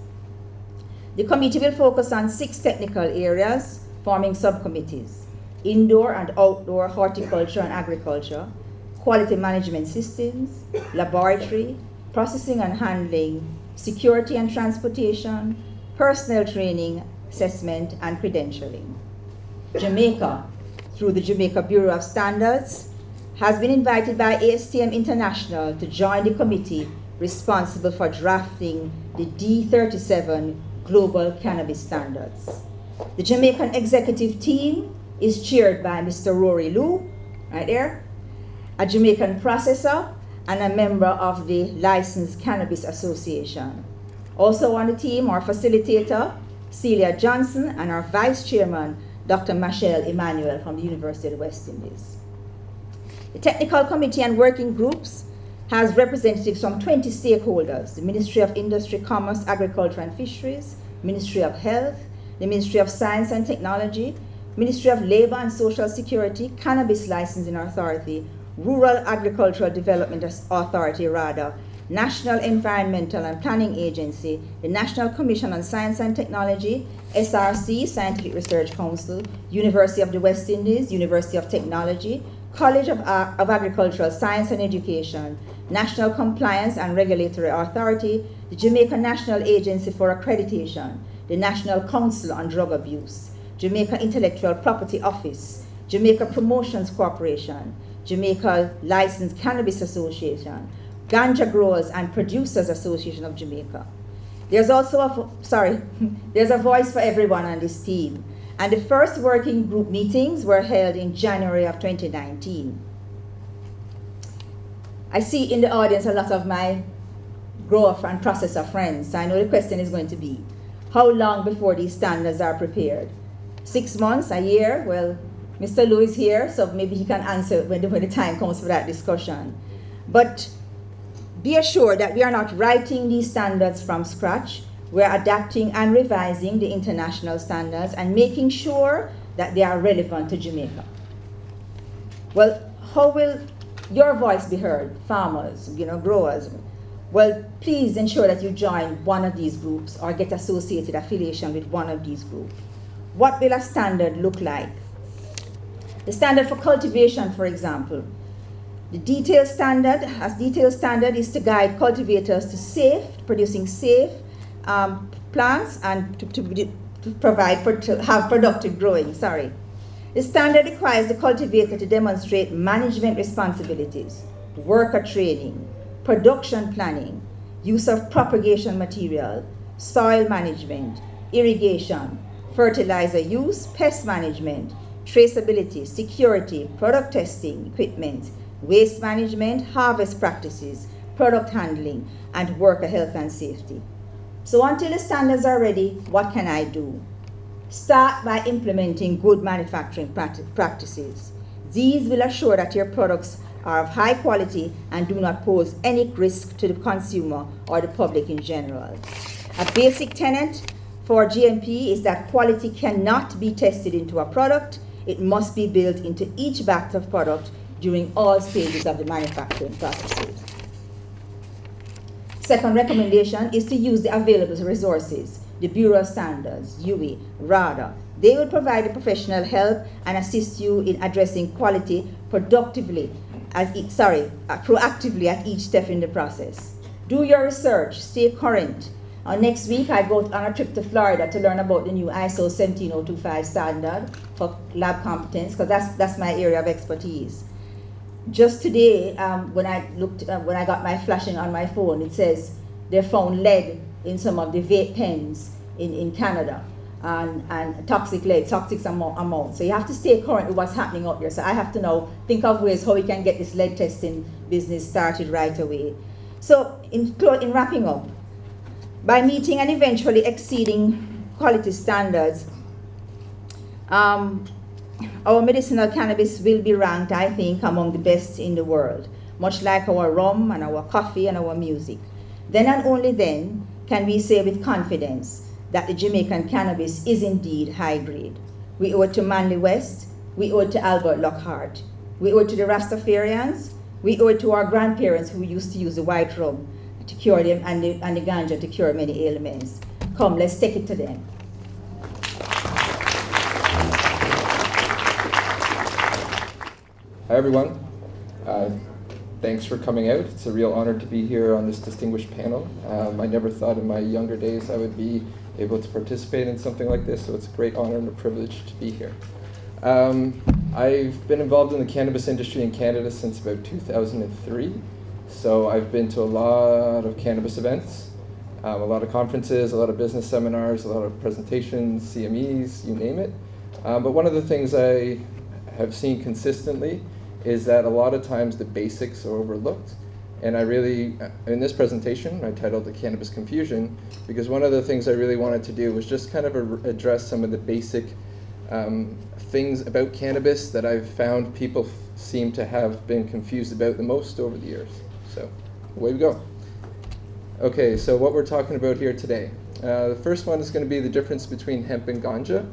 The committee will focus on 6 technical areas, forming subcommittees: indoor and outdoor horticulture and agriculture, quality management systems, laboratory, processing and handling, security and transportation, personnel training, assessment, and credentialing. Jamaica, through the Jamaica Bureau of Standards, has been invited by ASTM International to join the committee responsible for drafting the D37 Global Cannabis Standards. The Jamaican executive team is chaired by Mr. Rory Liu, right there, a Jamaican processor and a member of the Licensed Cannabis Association. Also on the team, our facilitator, Celia Johnson, and our vice chairman, Dr. Michelle Emmanuel from the University of the West Indies. The technical committee and working groups has representatives from 20 stakeholders: the Ministry of Industry, Commerce, Agriculture and Fisheries, Ministry of Health, the Ministry of Science and Technology, Ministry of Labor and Social Security, Cannabis Licensing Authority, Rural Agricultural Development Authority, National Environmental and Planning Agency, the National Commission on Science and Technology, SRC, Scientific Research Council, University of the West Indies, University of Technology, College of Agricultural Science and Education, National Compliance and Regulatory Authority, the Jamaica National Agency for Accreditation, the National Council on Drug Abuse, Jamaica Intellectual Property Office, Jamaica Promotions Corporation, Jamaica Licensed Cannabis Association, Ganja Growers and Producers Association of Jamaica. There's also there's a voice for everyone on this team. And the first working group meetings were held in January of 2019. I see in the audience a lot of my grower and processor friends. So I know the question is going to be, how long before these standards are prepared? 6 months, a year? Well, Mr. Liu is here, so maybe he can answer when the time comes for that discussion. But be assured that we are not writing these standards from scratch. We're adapting and revising the international standards and making sure that they are relevant to Jamaica. Well, how will your voice be heard, farmers, growers? Well, please ensure that you join one of these groups or get associated affiliation with one of these groups. What will a standard look like? The standard for cultivation, for example. The detailed standard is to guide cultivators to producing safe plants and to have productive growing. The standard requires the cultivator to demonstrate management responsibilities, worker training, production planning, use of propagation material, soil management, irrigation, fertilizer use, pest management, traceability, security, product testing, equipment, waste management, harvest practices, product handling, and worker health and safety. So until the standards are ready, what can I do? Start by implementing good manufacturing practices. These will assure that your products are of high quality and do not pose any risk to the consumer or the public in general. A basic tenet for GMP is that quality cannot be tested into a product. It must be built into each batch of product during all stages of the manufacturing processes. Second recommendation is to use the available resources, the Bureau of Standards, UE, RADA. They will provide the professional help and assist you in addressing quality proactively at each step in the process. Do your research, stay current. Next week, I go on a trip to Florida to learn about the new ISO 17025 standard for lab competence, because that's my area of expertise. Just today, when I got my flashing on my phone, it says they found lead in some of the vape pens in Canada, and toxic amount. So you have to stay current with what's happening out there. So I have to now think of ways how we can get this lead testing business started right away. So in wrapping up, by meeting and eventually exceeding quality standards, our medicinal cannabis will be ranked, I think, among the best in the world, much like our rum and our coffee and our music. Then and only then can we say with confidence that the Jamaican cannabis is indeed high grade. We owe it to Manly West, we owe it to Albert Lockhart, we owe it to the Rastafarians, we owe it to our grandparents who used to use the white rum to cure them and the ganja to cure many ailments. Come, let's take it to them. Hi everyone, thanks for coming out. It's a real honor to be here on this distinguished panel. I never thought in my younger days I would be able to participate in something like this, so it's a great honor and a privilege to be here. I've been involved in the cannabis industry in Canada since about 2003, so I've been to a lot of cannabis events, a lot of conferences, a lot of business seminars, a lot of presentations, CMEs, you name it. But one of the things I have seen consistently is that a lot of times the basics are overlooked. And I really, in this presentation, I titled it Cannabis Confusion, because one of the things I really wanted to do was just kind of address some of the basic things about cannabis that I've found people seem to have been confused about the most over the years. So, away we go. Okay, so what we're talking about here today. The first one is going to be the difference between hemp and ganja.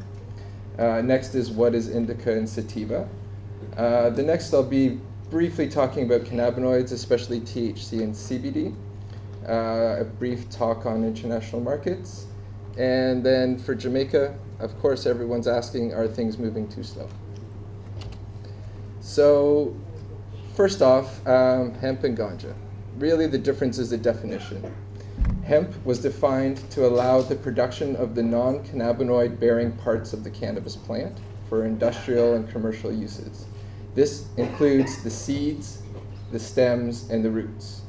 Next is what is indica and sativa. The next I'll be briefly talking about cannabinoids, especially THC and CBD. A brief talk on international markets. And then for Jamaica, of course everyone's asking, are things moving too slow? So first off, hemp and ganja. Really the difference is the definition. Hemp was defined to allow the production of the non-cannabinoid bearing parts of the cannabis plant for industrial and commercial uses. This includes the seeds, the stems, and the roots.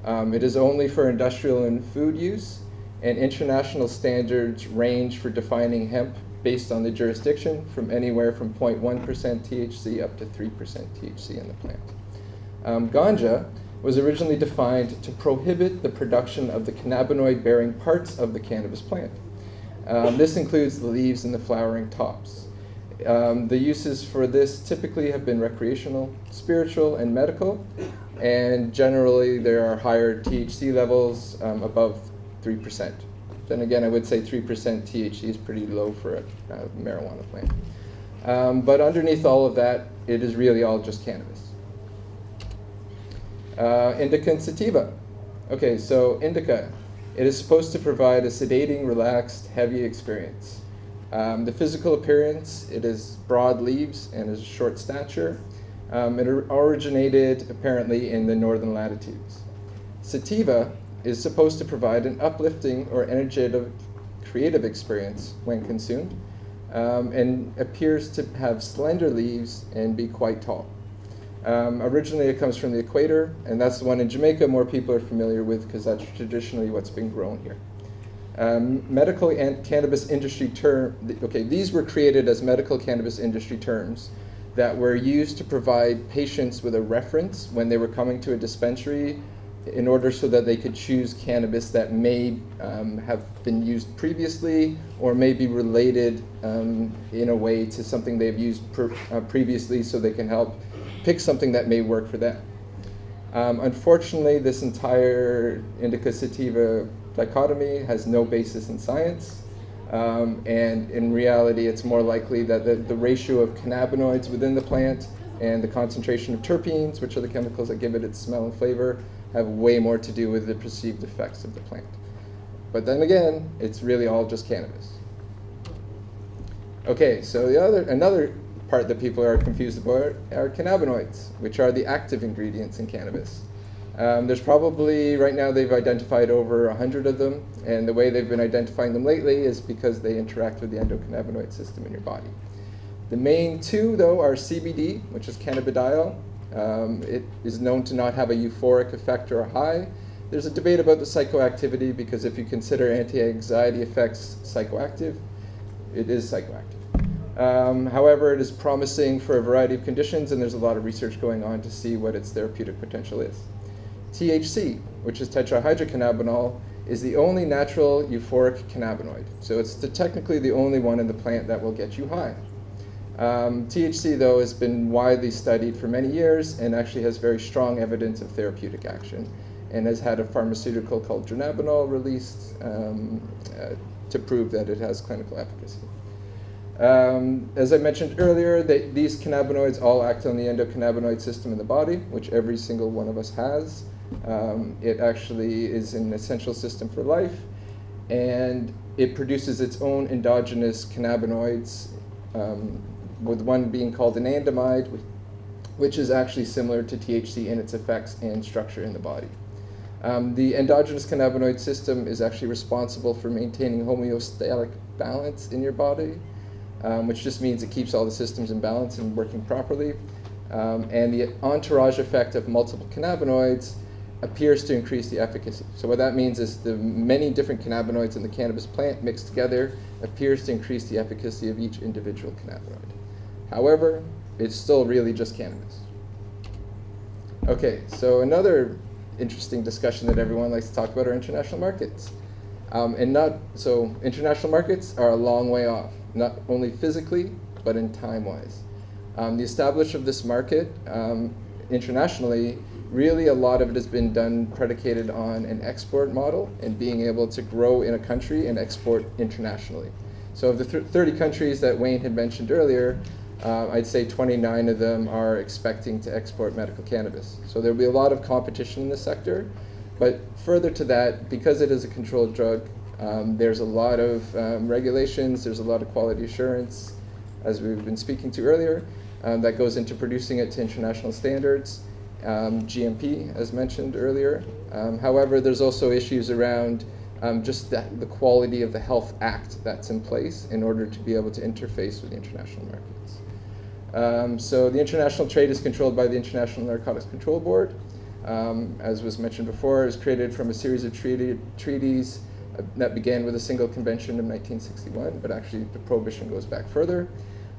It is only for industrial and food use, and international standards range for defining hemp based on the jurisdiction from anywhere from 0.1% THC up to 3% THC in the plant. Ganja was originally defined to prohibit the production of the cannabinoid-bearing parts of the cannabis plant. This includes the leaves and the flowering tops. The uses for this typically have been recreational, spiritual, and medical, and generally there are higher THC levels above 3%. Then again, I would say 3% THC is pretty low for a marijuana plant. But underneath all of that, it is really all just cannabis. Indica and sativa. Okay, so indica, it is supposed to provide a sedating, relaxed, heavy experience. The physical appearance, it is broad leaves and is short stature. It originated apparently in the northern latitudes. Sativa is supposed to provide an uplifting or energetic, creative experience when consumed, and appears to have slender leaves and be quite tall. Originally it comes from the equator, and that's the one in Jamaica more people are familiar with because that's traditionally what's been grown here. Medical and cannabis industry these were created as medical cannabis industry terms that were used to provide patients with a reference when they were coming to a dispensary in order so that they could choose cannabis that may have been used previously or may be related in a way to something they've used previously, so they can help pick something that may work for them. Unfortunately, this entire indica sativa dichotomy has no basis in science, and in reality it's more likely that the ratio of cannabinoids within the plant and the concentration of terpenes, which are the chemicals that give it its smell and flavor, have way more to do with the perceived effects of the plant. But then again, it's really all just cannabis. Okay, so another part that people are confused about are cannabinoids, which are the active ingredients in cannabis. There's probably, right now they've identified over 100 of them, and the way they've been identifying them lately is because they interact with the endocannabinoid system in your body. The main two, though, are CBD, which is cannabidiol. It is known to not have a euphoric effect or a high. There's a debate about the psychoactivity, because if you consider anti-anxiety effects psychoactive, it is psychoactive. However, it is promising for a variety of conditions, and there's a lot of research going on to see what its therapeutic potential is. THC, which is tetrahydrocannabinol, is the only natural euphoric cannabinoid. So it's technically the only one in the plant that will get you high. THC, though, has been widely studied for many years and actually has very strong evidence of therapeutic action, and has had a pharmaceutical called dronabinol released to prove that it has clinical efficacy. As I mentioned earlier, these cannabinoids all act on the endocannabinoid system in the body, which every single one of us has. It actually is an essential system for life, and it produces its own endogenous cannabinoids, with one being called anandamide, which is actually similar to THC in its effects and structure in the body. The endogenous cannabinoid system is actually responsible for maintaining homeostatic balance in your body, which just means it keeps all the systems in balance and working properly. And the entourage effect of multiple cannabinoids appears to increase the efficacy. So what that means is the many different cannabinoids in the cannabis plant mixed together appears to increase the efficacy of each individual cannabinoid. However, it's still really just cannabis. Okay, so another interesting discussion that everyone likes to talk about are international markets. International markets are a long way off, not only physically, but in time-wise. The establishment of this market internationally, really a lot of it has been done predicated on an export model and being able to grow in a country and export internationally. So of the 30 countries that Wayne had mentioned earlier, I'd say 29 of them are expecting to export medical cannabis. So there'll be a lot of competition in this sector, but further to that, because it is a controlled drug, there's a lot of regulations, there's a lot of quality assurance, as we've been speaking to earlier, that goes into producing it to international standards, GMP, as mentioned earlier. However, there's also issues around just the quality of the Health Act that's in place in order to be able to interface with the international markets. So the international trade is controlled by the International Narcotics Control Board. As was mentioned before, it was created from a series of treaties that began with a single convention in 1961, but actually the prohibition goes back further.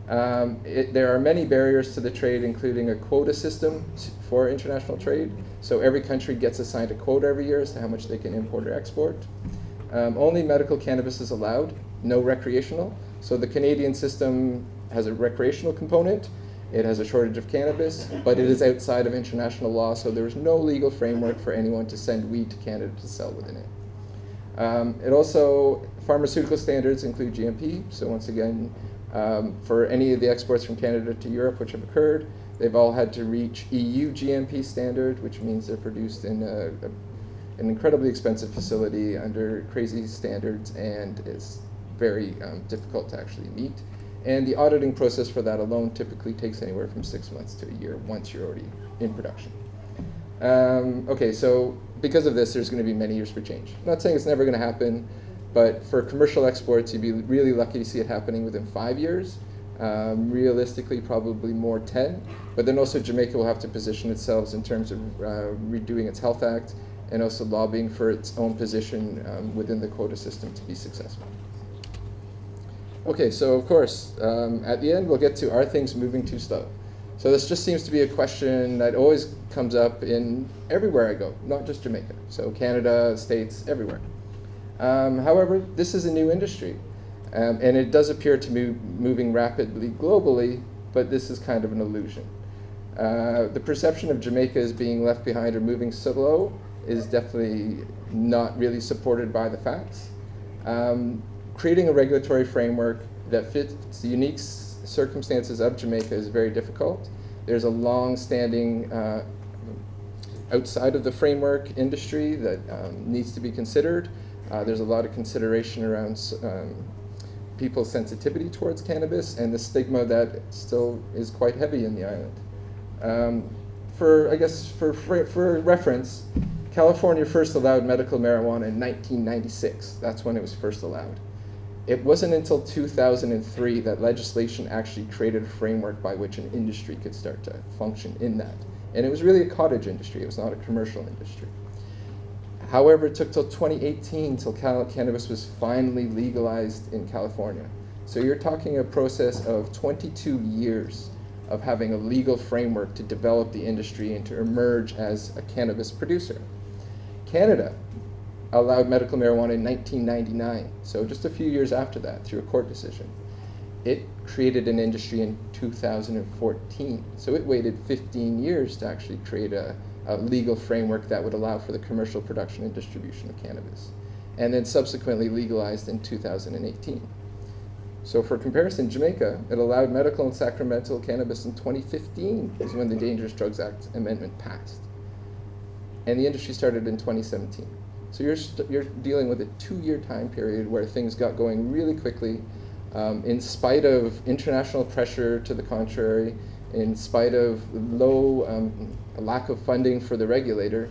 There are many barriers to the trade, including a quota system for international trade. So every country gets assigned a quota every year as to how much they can import or export. Only medical cannabis is allowed, no recreational. So the Canadian system has a recreational component. It has a shortage of cannabis, but it is outside of international law, so there is no legal framework for anyone to send weed to Canada to sell within it. Pharmaceutical standards include GMP, so once again, for any of the exports from Canada to Europe which have occurred, they've all had to reach EU GMP standard, which means they're produced in an incredibly expensive facility under crazy standards, and it's very difficult to actually meet. And the auditing process for that alone typically takes anywhere from 6 months to a year once you're already in production. Okay, so because of this, there's going to be many years for change. I'm not saying it's never going to happen, but for commercial exports, you'd be really lucky to see it happening within 5 years. Realistically, probably more 10. But then also Jamaica will have to position itself in terms of redoing its Health Act and also lobbying for its own position within the quota system to be successful. Okay, so of course, at the end we'll get to, are things moving too slow? So this just seems to be a question that always comes up in everywhere I go, not just Jamaica. So Canada, States, everywhere. However, this is a new industry, and it does appear to be moving rapidly globally, but this is kind of an illusion. The perception of Jamaica as being left behind or moving slow is definitely not really supported by the facts. Creating a regulatory framework that fits the unique circumstances of Jamaica is very difficult. There's a long-standing outside of the framework industry that needs to be considered. There's a lot of consideration around people's sensitivity towards cannabis and the stigma that still is quite heavy in the island. For reference, California first allowed medical marijuana in 1996. That's when it was first allowed. It wasn't until 2003 that legislation actually created a framework by which an industry could start to function in that. And it was really a cottage industry. It was not a commercial industry. However, it took till 2018 till cannabis was finally legalized in California. So you're talking a process of 22 years of having a legal framework to develop the industry and to emerge as a cannabis producer. Canada allowed medical marijuana in 1999, so just a few years after that, through a court decision. It created an industry in 2014, so it waited 15 years to actually create a legal framework that would allow for the commercial production and distribution of cannabis, and then subsequently legalized in 2018. So for comparison, Jamaica, it allowed medical and sacramental cannabis in 2015 is when the Dangerous Drugs Act amendment passed. And the industry started in 2017. So you're dealing with a 2-year time period where things got going really quickly, in spite of international pressure to the contrary, in spite of lack of funding for the regulator.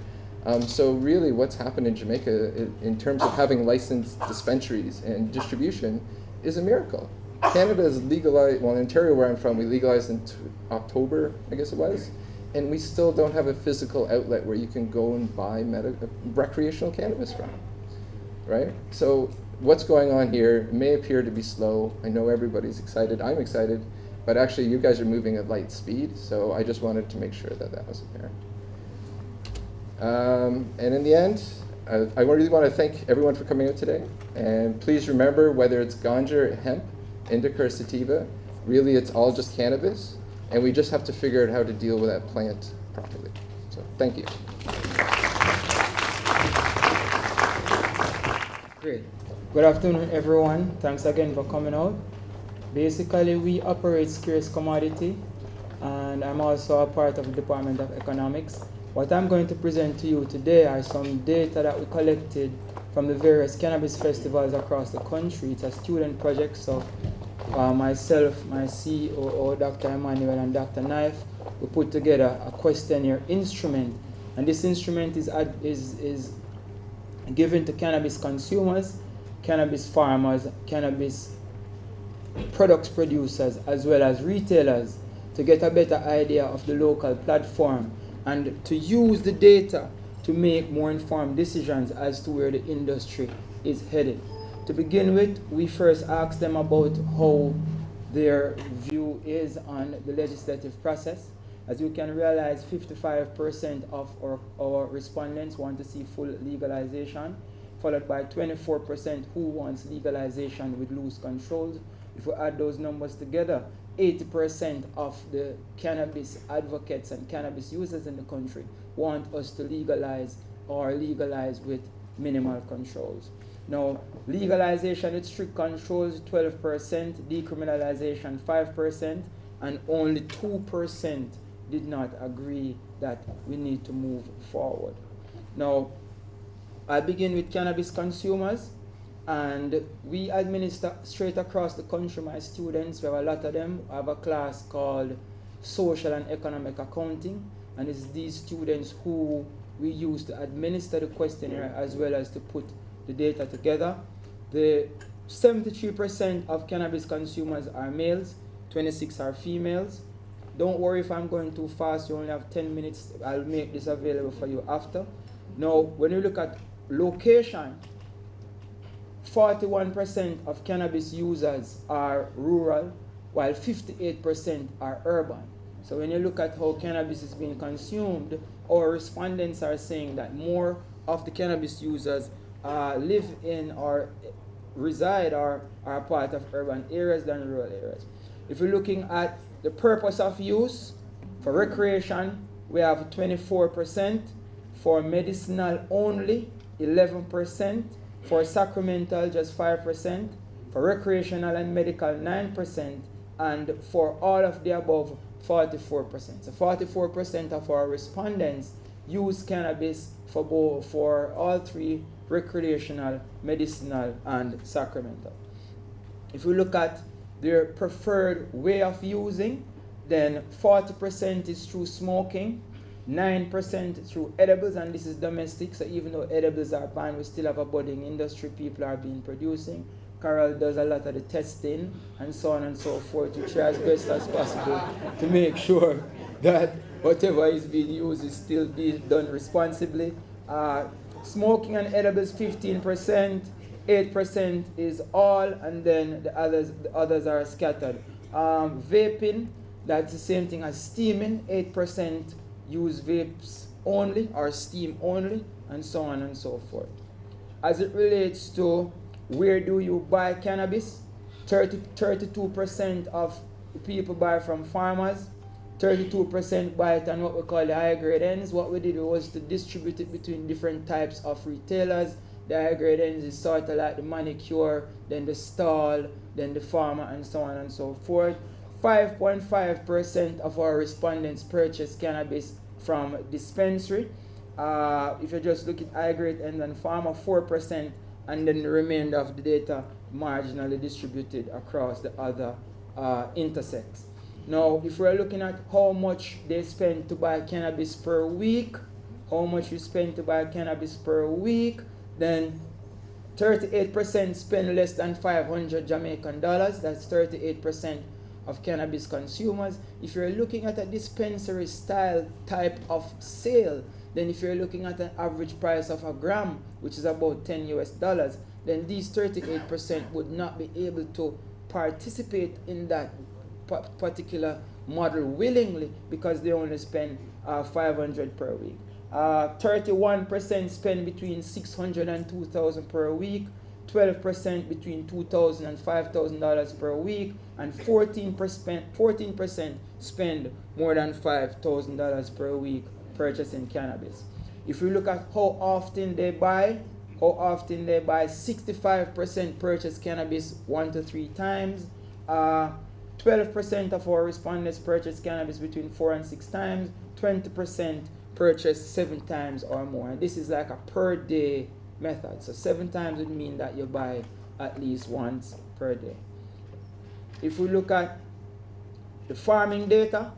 So really what's happened in Jamaica in terms of having licensed dispensaries and distribution is a miracle. Canada is legalized, well in Ontario where I'm from, we legalized in October, I guess it was, and we still don't have a physical outlet where you can go and buy recreational cannabis from, right? So what's going on here may appear to be slow. I know everybody's excited, I'm excited, but actually you guys are moving at light speed, so I just wanted to make sure that that was apparent. And in the end, I really want to thank everyone for coming out today. And please remember, whether it's ganja, hemp, indica, or sativa, really it's all just cannabis. And we just have to figure out how to deal with that plant properly. So thank you. Great. Good afternoon, everyone. Thanks again for coming out. Basically, we operate scarce commodity, and I'm also a part of the Department of Economics. What I'm going to present to you today are some data that we collected from the various cannabis festivals across the country. It's a student project, so myself, my COO, Dr. Emmanuel, and Dr. Knife, we put together a questionnaire instrument, and this instrument is given to cannabis consumers, cannabis farmers, cannabis products producers, as well as retailers, to get a better idea of the local platform and to use the data to make more informed decisions as to where the industry is headed. To begin with, we first asked them about how their view is on the legislative process. As you can realize, 55% of our respondents want to see full legalization, followed by 24% who wants legalization with loose controls. If we add those numbers together, 80% of the cannabis advocates and cannabis users in the country want us to legalize or legalize with minimal controls. Now, legalization with strict controls, 12%, decriminalization, 5%, and only 2% did not agree that we need to move forward. Now, I begin with cannabis consumers, and we administer straight across the country. My students, we have a lot of them. I have a class called Social and Economic Accounting, and it's these students who we use to administer the questionnaire as well as to put the data together. The 73% of cannabis consumers are males, 26 are females. Don't worry if I'm going too fast, you only have 10 minutes. I'll make this available for you after. Now, when you look at location, 41% of cannabis users are rural, while 58% are urban. So when you look at how cannabis is being consumed, our respondents are saying that more of the cannabis users live in or reside or are part of urban areas than rural areas. If you're looking at the purpose of use, for recreation, we have 24%, for medicinal only, 11%, for sacramental, just 5%, for recreational and medical, 9%, and for all of the above, 44%. So 44% of our respondents use cannabis for all three: recreational, medicinal, and sacramental. If we look at their preferred way of using, then 40% is through smoking, 9% through edibles, and this is domestic, so even though edibles are banned, we still have a budding industry. People are being producing. Carol does a lot of the testing and so on and so forth to try as best as possible to make sure that whatever is being used is still being done responsibly. Smoking and edibles 15%, 8% is all, and then the others are scattered. Vaping, that's the same thing as steaming. 8% use vapes only or steam only, and so on and so forth. As it relates to where do you buy cannabis, 32% of people buy from farmers, 32% buy it on what we call the high grade ends. What we did was to distribute it between different types of retailers. The high grade ends is sort of like the manicure, then the stall, then the farmer, and so on and so forth. 5.5% of our respondents purchase cannabis from dispensary. If you just look at high grade ends and farmer, 4%, and then the remainder of the data marginally distributed across the other intersects. Now, if we're looking at how much they spend to buy cannabis per week, how much you spend to buy cannabis per week, then 38% spend less than 500 Jamaican dollars. That's 38% of cannabis consumers. If you're looking at a dispensary style type of sale, then if you're looking at an average price of a gram, which is about $10 US, then these 38% would not be able to participate in that particular model willingly because they only spend 500 per week. 31% spend between 600 and 2,000 per week, 12% between $2,000 and $5,000 per week, and 14% spend more than $5,000 per week purchasing cannabis. If we look at how often they buy, 65% purchase cannabis 1 to 3 times. 12% of our respondents purchase cannabis between 4 and 6 times. 20% purchase 7 times or more. And this is like a per day method. So 7 times would mean that you buy at least once per day. If we look at the farming data,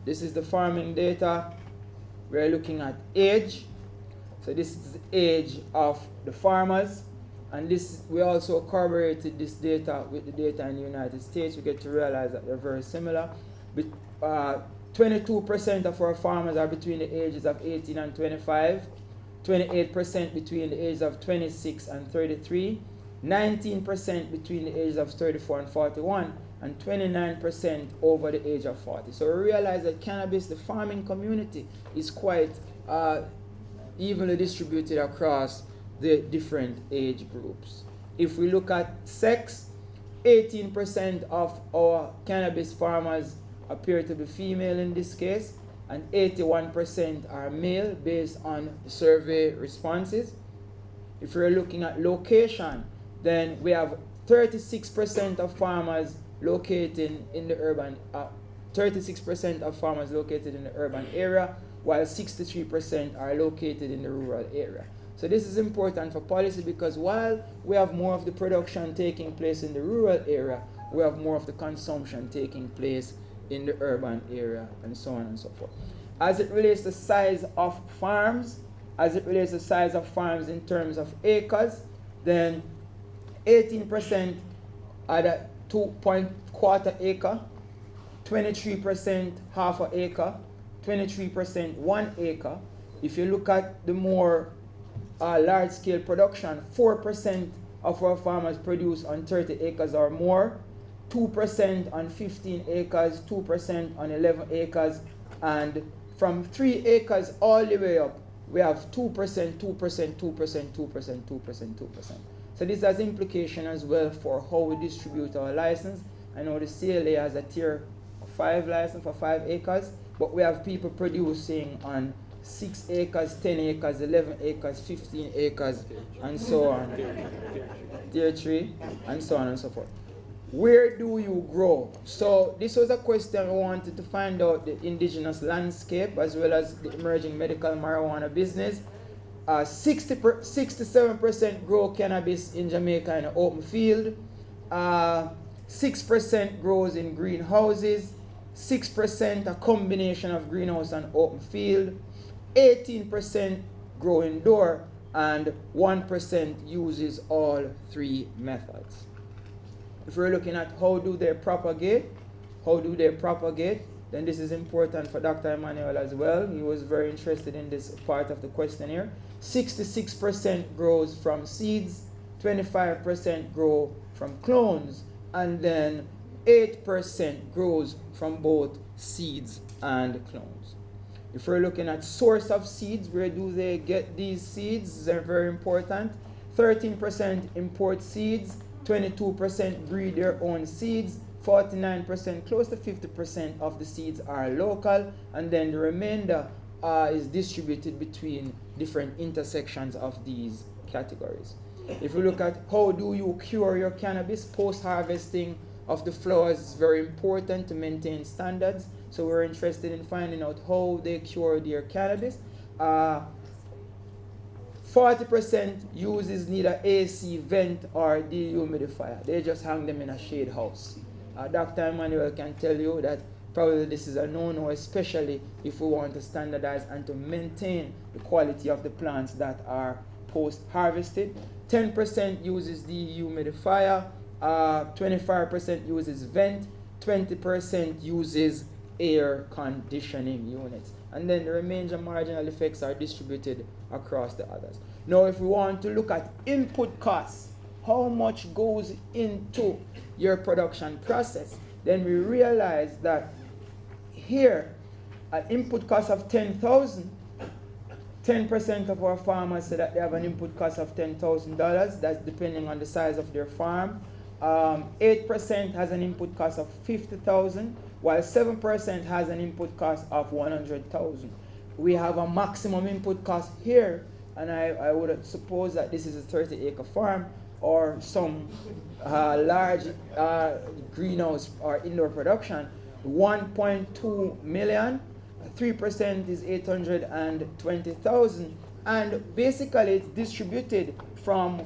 this is the farming data. We're looking at age. So this is the age of the farmers. And this, we also corroborated this data with the data in the United States. We get to realize that they're very similar. 22% of our farmers are between the ages of 18 and 25. 28% between the ages of 26 and 33. 19% between the ages of 34 and 41. And 29% over the age of 40. So we realize that cannabis, the farming community, is quite evenly distributed across the different age groups. If we look at sex, 18% of our cannabis farmers appear to be female in this case, and 81% are male based on the survey responses. If we're looking at location, then we have 36% of farmers located in the urban, 36% of farmers located in the urban area, while 63% are located in the rural area. So this is important for policy because while we have more of the production taking place in the rural area, we have more of the consumption taking place in the urban area, and so on and so forth. As it relates to size of farms, in terms of acres, then 18% are at 2.25 acre, 23% half an acre, 23% 1 acre, If you look at the more large-scale production, 4% of our farmers produce on 30 acres or more, 2% on 15 acres, 2% on 11 acres, and from 3 acres all the way up, we have 2%, 2%, 2%, 2%, 2%, 2%. So this has implication as well for how we distribute our license. I know the CLA has a tier 5 license for 5 acres, but we have people producing on 6 acres, 10 acres, 11 acres, 15 acres, and so on. Tier 3, and so on and so forth. Where do you grow? So this was a question we wanted to find out the indigenous landscape as well as the emerging medical marijuana business. 67% grow cannabis in Jamaica in an open field. 6% grows in greenhouses. 6% a combination of greenhouse and open field. 18% grow indoor, and 1% uses all 3 methods. If we're looking at how do they propagate, then this is important for Dr. Emmanuel as well. He was very interested in this part of the questionnaire. 66% grows from seeds, 25% grow from clones, and then 8% grows from both seeds and clones. If we're looking at source of seeds, where do they get these seeds? They're very important. 13% import seeds, 22% breed their own seeds, 49%, close to 50% of the seeds are local, and then the remainder is distributed between different intersections of these categories. If we look at how do you cure your cannabis, post-harvesting of the flowers is very important to maintain standards. So we're interested in finding out how they cure their cannabis. 40% uses neither AC vent or dehumidifier. They just hang them in a shade house. Dr. Emmanuel can tell you that probably this is a no-no, especially if we want to standardize and to maintain the quality of the plants that are post-harvested. 10% uses dehumidifier, 25% uses vent, 20% uses air conditioning units, and then the remainder marginal effects are distributed across the others. Now if we want to look at input costs, how much goes into your production process, then we realize that here an input cost of 10,000, 10% of our farmers say that they have an input cost of $10,000. That's depending on the size of their farm. 8% has an input cost of 50,000, while 7% has an input cost of 100,000. We have a maximum input cost here, and I would suppose that this is a 30-acre farm or some large greenhouse or indoor production. 1.2 million, 3% is 820,000, and basically it's distributed from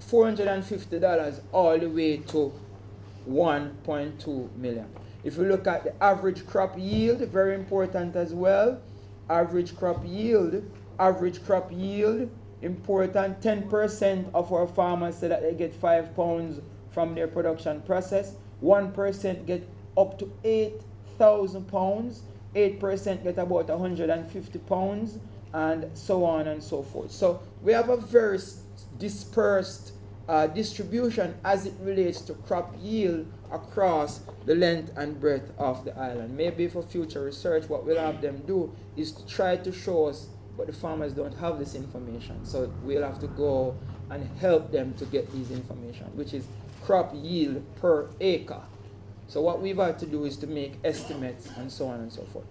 $450 all the way to 1.2 million. If we look at the average crop yield, very important as well. Average crop yield, important. 10% of our farmers say that they get 5 pounds from their production process. 1% get up to 8,000 pounds. 8% get about 150 pounds, and so on and so forth. So we have a very dispersed distribution as it relates to crop yield across the length and breadth of the island. Maybe for future research, what we'll have them do is to try to show us, but the farmers don't have this information. So we'll have to go and help them to get this information, which is crop yield per acre. So what we've had to do is to make estimates and so on and so forth.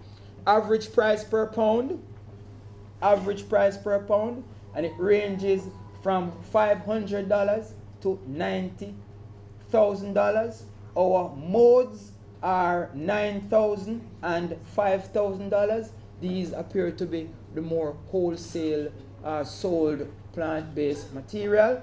Average price per pound, and it ranges from $500 to $90,000. Our modes are $9,000 and $5,000. These appear to be the more wholesale sold plant-based material.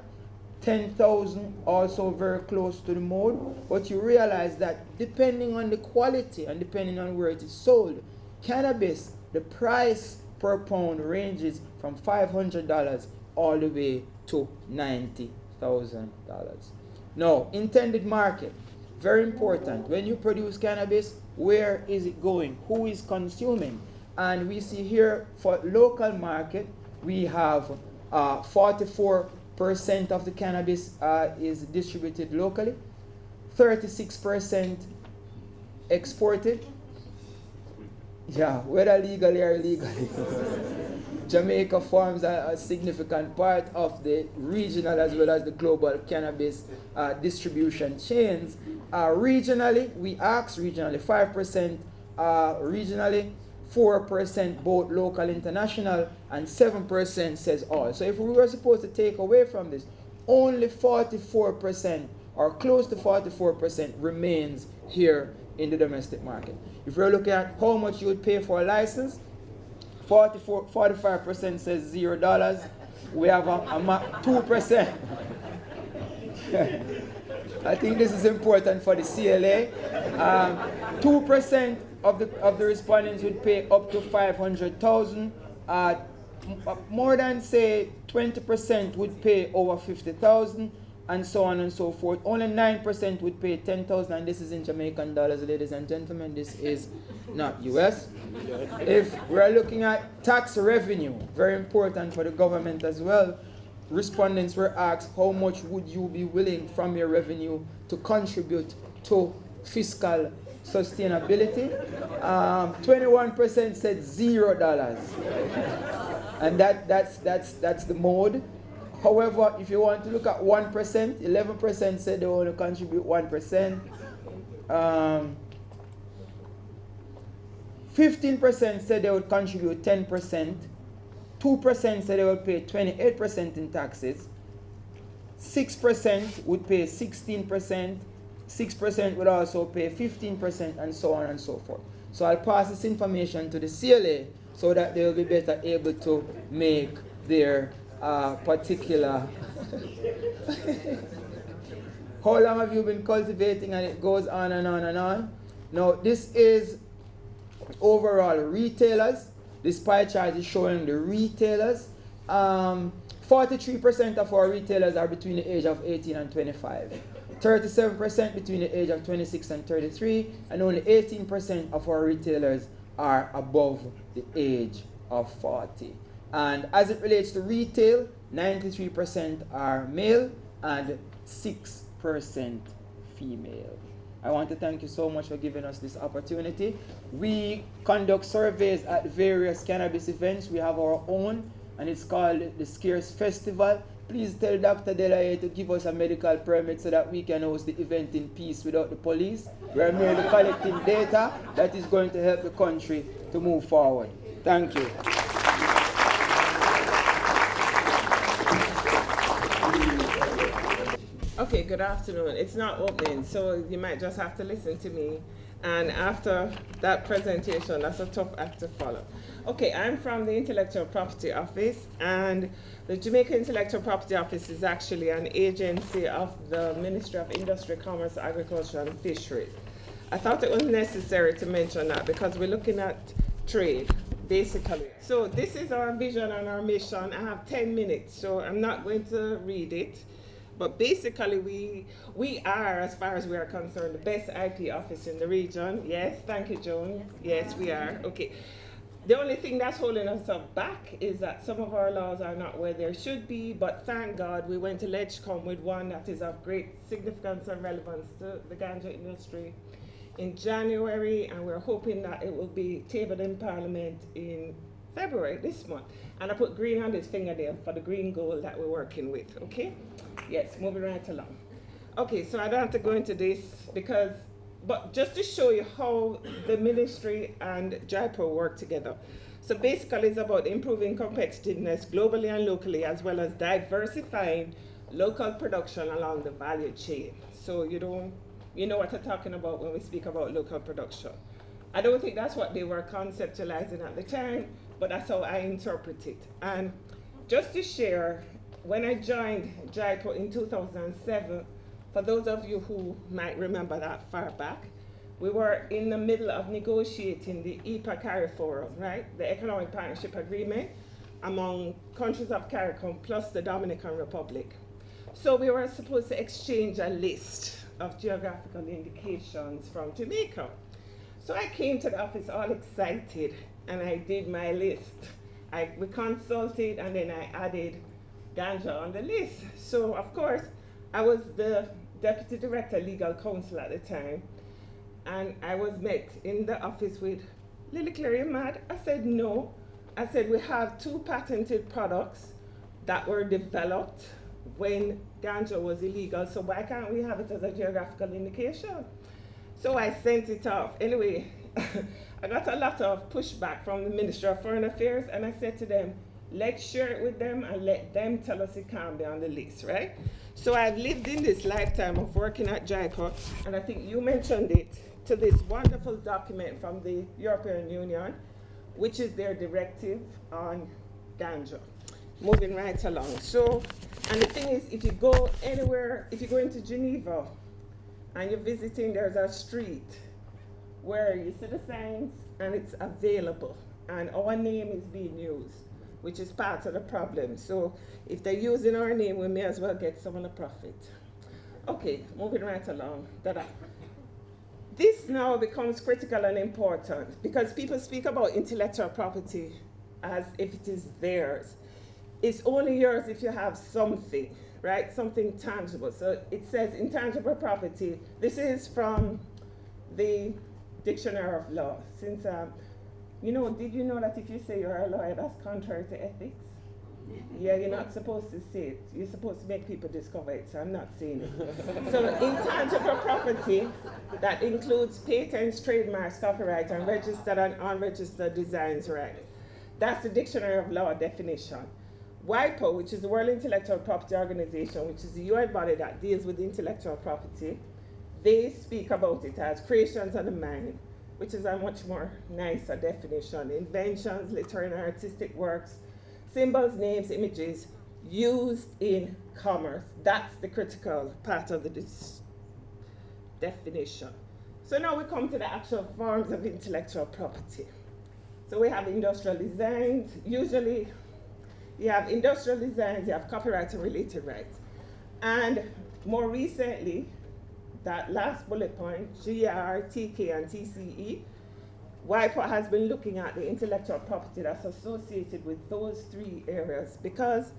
10,000 also very close to the mode, but you realize that depending on the quality and depending on where it is sold, cannabis, the price per pound ranges from $500 all the way to $90,000. Now, intended market, very important. When you produce cannabis, where is it going? Who is consuming? And we see here for local market, we have 44% of the cannabis is distributed locally, 36% exported. Yeah, whether legally or illegally. Jamaica forms a significant part of the regional as well as the global cannabis distribution chains. Regionally, we ask regionally 5%, regionally 4% both local, international, and 7% says all. So if we were supposed to take away from this, only 44% or close to 44% remains here in the domestic market. If we're looking at how much you would pay for a license, 45% says $0. We have a 2%. I think this is important for the CLA. 2% of the respondents would pay up to 500,000. More than say 20% would pay over 50,000, and so on and so forth. Only 9% would pay 10,000, and this is in Jamaican dollars, ladies and gentlemen. This is not US. If we're looking at tax revenue, very important for the government as well, respondents were asked how much would you be willing from your revenue to contribute to fiscal sustainability. 21% said $0, and that's the mode. However, if you want to look at 1%, 11% said they want to contribute 1%. 15% said they would contribute 10%. 2% said they would pay 28% in taxes. 6% would pay 16%. 6% would also pay 15%, and so on and so forth. So I'll pass this information to the CLA so that they will be better able to make their particular. How long have you been cultivating? And it goes on and on and on. Now this is overall retailers. This pie chart is showing the retailers. 43% of our retailers are between the age of 18 and 25. 37% between the age of 26 and 33, and only 18% of our retailers are above the age of 40. And as it relates to retail, 93% are male and 6% female. I want to thank you so much for giving us this opportunity. We conduct surveys at various cannabis events. We have our own, and it's called the Scarce Festival. Please tell Dr. Delahaye to give us a medical permit so that we can host the event in peace without the police. We are merely collecting data that is going to help the country to move forward. Thank you. Okay, good afternoon. It's not opening, so you might just have to listen to me. And after that presentation, that's a tough act to follow. Okay, I'm from the Intellectual Property Office, and the Jamaica Intellectual Property Office is actually an agency of the Ministry of Industry, Commerce, Agriculture, and Fisheries. I thought it was necessary to mention that because we're looking at trade, basically. So this is our vision and our mission. I have 10 minutes, so I'm not going to read it. But basically, we are, as far as we are concerned, the best IP office in the region. Yes, thank you, Joan. Yes, we are. Okay. The only thing that's holding us up back is that some of our laws are not where they should be, but thank God we went to LegCom with one that is of great significance and relevance to the ganja industry in January, and we're hoping that it will be tabled in Parliament in February, this month. And I put green on this finger there for the green goal that we're working with, okay? Yes, moving right along. Okay, so I don't have to go into this but just to show you how the ministry and Jaipur work together. So basically it's about improving competitiveness globally and locally, as well as diversifying local production along the value chain. So you know what I'm talking about when we speak about local production. I don't think that's what they were conceptualizing at the time, but that's how I interpret it. And just to share, when I joined Jaipur in 2007, for those of you who might remember that far back, we were in the middle of negotiating the EPA CARI Forum, right? The Economic Partnership Agreement among countries of CARICOM plus the Dominican Republic. So we were supposed to exchange a list of geographical indications from Jamaica. So I came to the office all excited and I did my list. We consulted and then I added ganja on the list. So of course, I was the Deputy Director Legal Counsel at the time, and I was met in the office with, Lily Claire, you mad? I said, no. I said, we have 2 patented products that were developed when ganja was illegal, so why can't we have it as a geographical indication? So I sent it off. Anyway, I got a lot of pushback from the Ministry of Foreign Affairs, and I said to them, let's share it with them and let them tell us it can't be on the list, right? So I've lived in this lifetime of working at JICA, and I think you mentioned it, to this wonderful document from the European Union, which is their directive on ganja. Moving right along. So, and the thing is, if you go anywhere, if you go into Geneva and you're visiting, there's a street where you see the signs and it's available, and our name is being used, which is part of the problem. So if they're using our name, we may as well get some of the profit. Okay, moving right along. This now becomes critical and important because people speak about intellectual property as if it is theirs. It's only yours if you have something, right? Something tangible. So it says intangible property. This is from the Dictionary of Law. Since, did you know that if you say you're a lawyer, that's contrary to ethics? Yeah, you're not supposed to say it. You're supposed to make people discover it, so I'm not saying it. So intangible property, that includes patents, trademarks, copyright, and registered and unregistered designs, right? That's the Dictionary of Law definition. WIPO, which is the World Intellectual Property Organization, which is the UN body that deals with intellectual property, they speak about it as creations of the mind, which is a much more nicer definition. Inventions, literary and artistic works, symbols, names, images used in commerce. That's the critical part of the definition. So now we come to the actual forms of intellectual property. So we have industrial designs. Usually you have industrial designs, you have copyright and related rights. And more recently, that last bullet point, GR, TK, and TCE, WIPO has been looking at the intellectual property that's associated with those 3 areas because,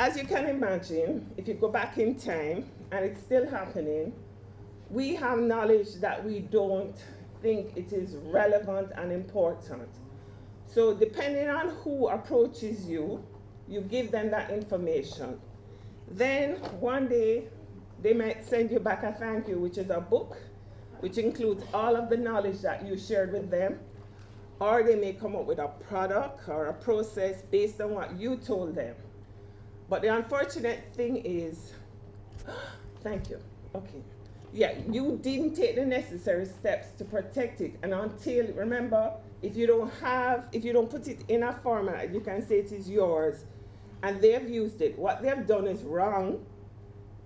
as you can imagine, if you go back in time, and it's still happening, we have knowledge that we don't think it is relevant and important. So depending on who approaches you, you give them that information. Then one day, they might send you back a thank you, which is a book, which includes all of the knowledge that you shared with them, or they may come up with a product or a process based on what you told them. But the unfortunate thing is, thank you, okay. Yeah, you didn't take the necessary steps to protect it, and until, remember, if you don't put it in a format, you can say it is yours, and they've used it. What they've done is wrong,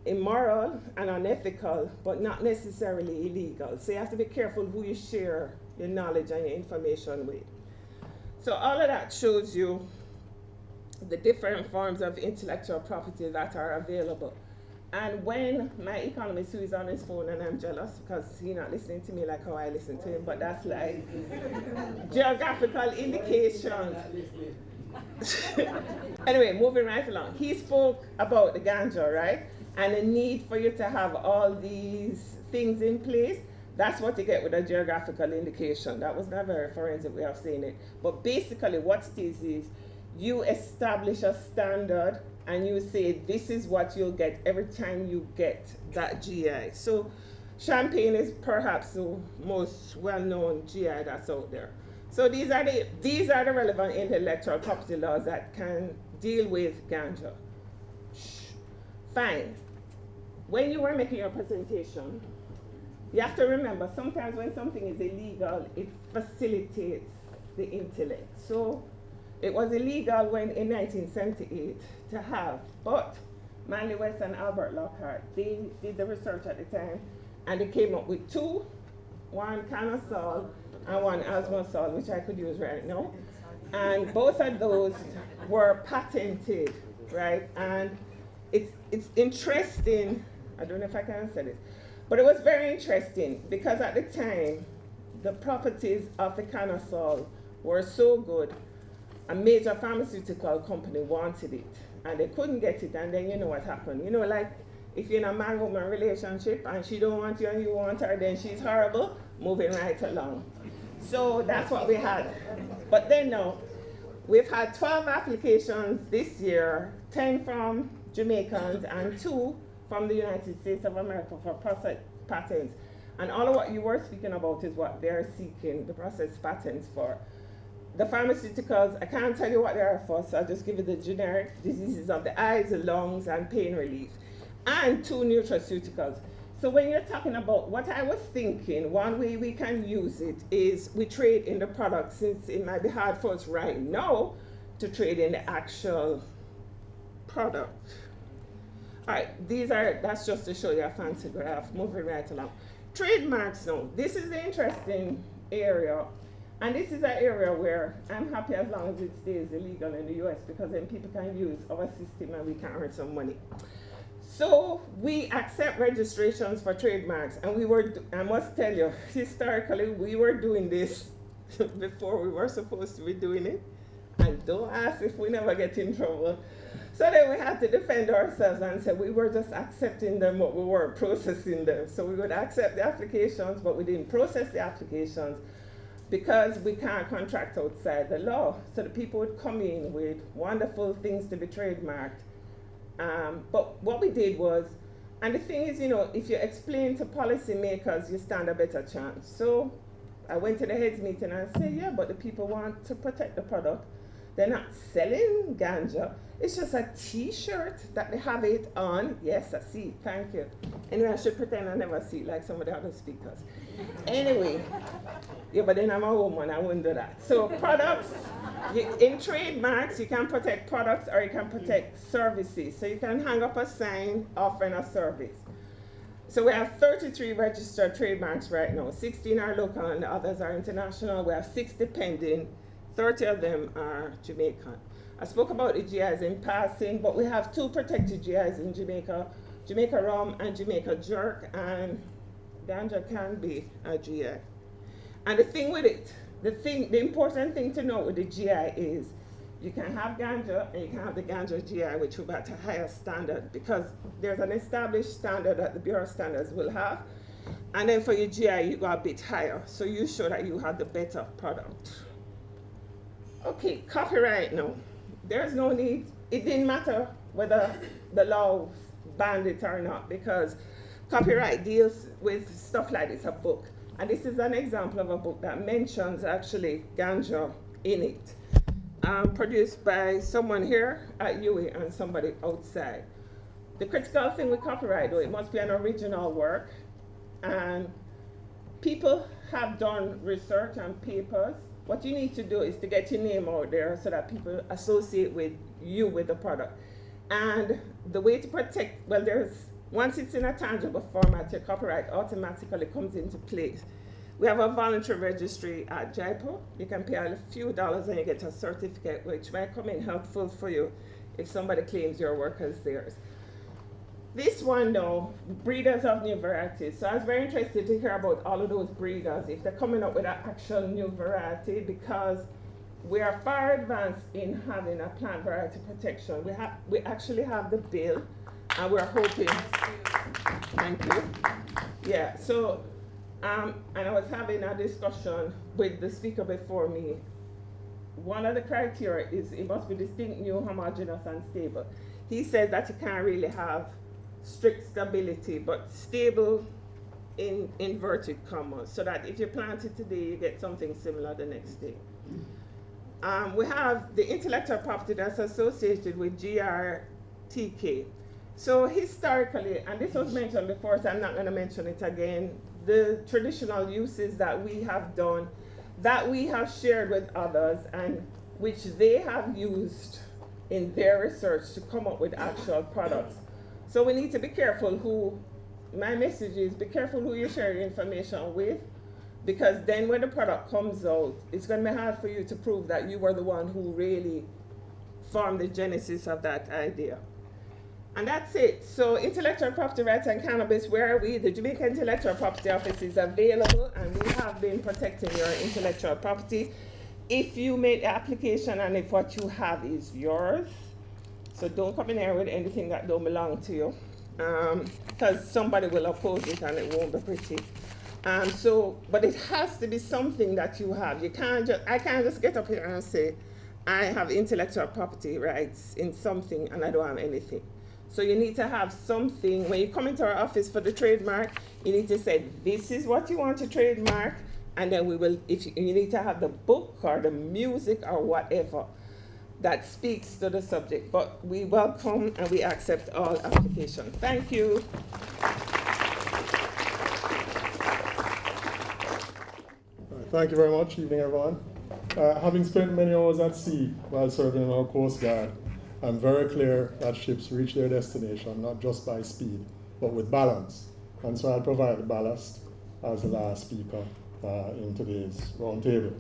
immoral, and unethical, but not necessarily illegal. So you have to be careful who you share your knowledge and your information with. So all of that shows you the different forms of intellectual property that are available. And when my economist, who is on his phone, and I'm jealous because he's not listening to me like how I listen to him, but that's like geographical indications. Anyway, moving right along. He spoke about the ganja, right? And the need for you to have all these things in place. That's what you get with a geographical indication. That was not a very forensic way of saying it. But basically what it is you establish a standard and you say this is what you'll get every time you get that GI. So champagne is perhaps the most well-known GI that's out there. So these are the relevant intellectual property laws that can deal with ganja. Fine. When you were making your presentation, you have to remember sometimes when something is illegal, it facilitates the intellect. So it was illegal when in 1978 to have, but Manly West and Albert Lockhart, they did the research at the time and they came up with 2, one Canasol and one Asmosol, which I could use right now. And both of those were patented, right? And it's interesting, I don't know if I can say this, but it was very interesting because at the time, the properties of the cannasol were so good, a major pharmaceutical company wanted it, and they couldn't get it, and then you know what happened. You know, like if you're in a man-woman relationship and she don't want you and you want her, then she's horrible, moving right along. So that's what we had. But then now, we've had 12 applications this year, 10 from Jamaicans and 2 from the United States of America for process patents. And all of what you were speaking about is what they're seeking the process patents for. The pharmaceuticals, I can't tell you what they are for, so I'll just give you the generic diseases of the eyes, the lungs, and pain relief. And 2 nutraceuticals. So when you're talking about what I was thinking, one way we can use it is we trade in the product, since it might be hard for us right now to trade in the actual product. All right, that's just to show you a fancy graph, moving right along. Trademarks now, this is the interesting area. And this is an area where I'm happy as long as it stays illegal in the US, because then people can use our system and we can earn some money. So we accept registrations for trademarks, and I must tell you, historically, we were doing this before we were supposed to be doing it. And don't ask if we never get in trouble. So then we had to defend ourselves and say we were just accepting them, but we weren't processing them. So we would accept the applications, but we didn't process the applications because we can't contract outside the law. So the people would come in with wonderful things to be trademarked. But what we did was, and the thing is, you know, if you explain to policymakers, you stand a better chance. So I went to the heads meeting and I said, yeah, but the people want to protect the product. They're not selling ganja. It's just a t-shirt that they have it on. Yes, I see, thank you. Anyway, I should pretend I never see it like some of the other speakers. Anyway, yeah, but then I'm a woman, I wouldn't do that. So products, in trademarks, you can protect products or you can protect services. So you can hang up a sign offering a service. So we have 33 registered trademarks right now. 16 are local and the others are international. We have 60 pending. 30 of them are Jamaican. I spoke about the GIs in passing, but we have 2 protected GIs in Jamaica, Jamaica rum and Jamaica jerk, and ganja can be a GI. And the thing with it, the important thing to know with the GI is you can have ganja and you can have the ganja GI, which will be at a higher standard, because there's an established standard that the Bureau of Standards will have. And then for your GI, you go a bit higher. So you show that you have the better product. Okay, copyright now. There's no need, it didn't matter whether the law banned it or not, because copyright deals with stuff like this, a book. And this is an example of a book that mentions actually ganja in it. Produced by someone here at UWI and somebody outside. The critical thing with copyright though, it must be an original work. And people have done research and papers. What you need to do is to get your name out there so that people associate with you with the product. And the way to protect, well, once it's in a tangible format, your copyright automatically comes into place. We have a voluntary registry at Jaipur. You can pay a few dollars and you get a certificate, which might come in helpful for you if somebody claims your work as theirs. This one though, breeders of new varieties. So I was very interested to hear about all of those breeders, if they're coming up with an actual new variety, because we are far advanced in having a plant variety protection. We actually have the bill, and we're hoping, thank you. Yeah, so, and I was having a discussion with the speaker before me. One of the criteria is it must be distinct, new, homogeneous, and stable. He said that you can't really have strict stability, but stable in inverted commas, so that if you plant it today, you get something similar the next day. We have the intellectual property that's associated with GRTK. So historically, and this was mentioned before, so I'm not going to mention it again, the traditional uses that we have done, that we have shared with others, and which they have used in their research to come up with actual products. So we need to be careful my message is be careful who you share your information with, because then when the product comes out, it's going to be hard for you to prove that you were the one who really formed the genesis of that idea. And that's it. So intellectual property rights and cannabis, where are we? The Jamaica Intellectual Property Office is available, and we have been protecting your intellectual property. If you make the application and if what you have is yours, so don't come in here with anything that don't belong to you, because somebody will oppose it and it won't be pretty. But it has to be something that you have. I can't just get up here and say, I have intellectual property rights in something and I don't have anything. So you need to have something. When you come into our office for the trademark, you need to say, this is what you want to trademark, and then you need to have the book or the music or whatever that speaks to the subject. But we welcome and we accept all applications. Thank you. Thank you very much. Evening, everyone. Having spent many hours at sea while serving in our Coast Guard, I'm very clear that ships reach their destination not just by speed, but with balance. And so I'll provide the ballast as the last speaker in today's roundtable.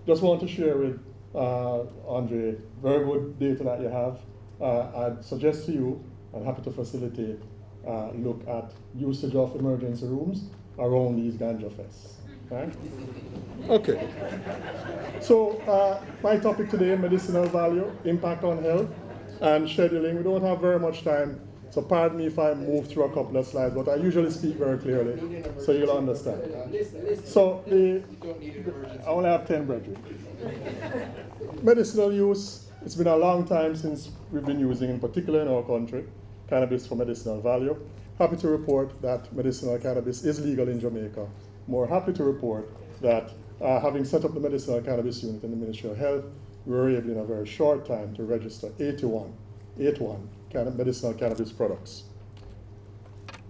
Just want to share with Andre, very good data that you have. I'd suggest to you, I'm happy to facilitate, look at usage of emergency rooms around these ganja fests. Right? Okay. So my topic today, medicinal value, impact on health, and scheduling. We don't have very much time, so pardon me if I move through a couple of slides, but I usually speak very clearly, so you'll understand. So I only have 10 brethren. Medicinal use, it's been a long time since we've been using, in particular in our country, cannabis for medicinal value. Happy to report that medicinal cannabis is legal in Jamaica. More happy to report that having set up the medicinal cannabis unit in the Ministry of Health, we were able in a very short time to register 81 medicinal cannabis products.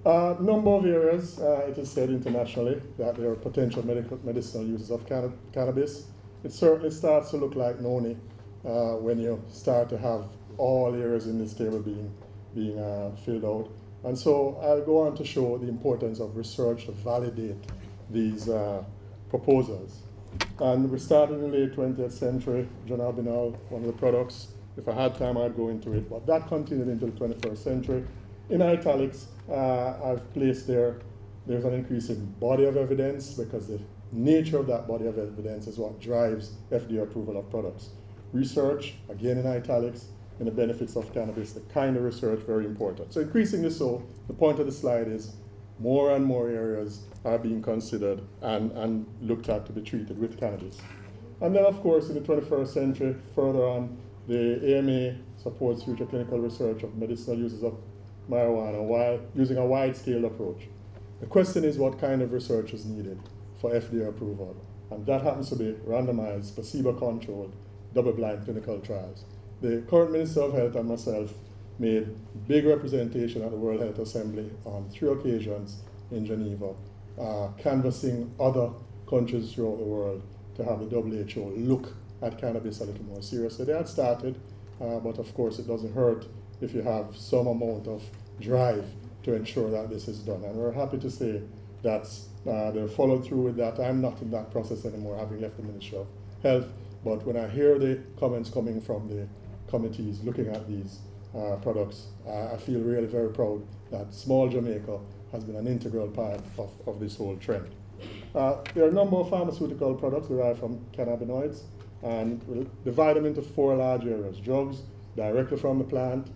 Number of areas, it is said internationally that there are potential medicinal uses of cannabis. It certainly starts to look like noni when you start to have all areas in this table being filled out. And so I'll go on to show the importance of research to validate these proposals. And we started in the late 20th century, Jonabinol, one of the products. If I had time, I'd go into it, but that continued into the 21st century. In italics, I've placed there's an increasing body of evidence because the nature of that body of evidence is what drives FDA approval of products. Research, again in italics, and the benefits of cannabis, the kind of research, very important. So increasingly so, the point of the slide is more and more areas are being considered and looked at to be treated with cannabis. And then, of course, in the 21st century, further on, the AMA supports future clinical research of medicinal uses of marijuana while using a wide-scale approach. The question is what kind of research is needed for FDA approval, and that happens to be randomized, placebo-controlled, double-blind clinical trials. The current Minister of Health and myself made big representation at the World Health Assembly on 3 occasions in Geneva, canvassing other countries throughout the world to have the WHO look at cannabis a little more seriously. They had started, but of course it doesn't hurt if you have some amount of drive to ensure that this is done. And we're happy to say that they've followed through with that. I'm not in that process anymore, having left the Ministry of Health, but when I hear the comments coming from the committees looking at these products, I feel really very proud that small Jamaica has been an integral part of this whole trend. There are a number of pharmaceutical products derived from cannabinoids, and we'll divide them into 4 large areas. Drugs directly from the plant,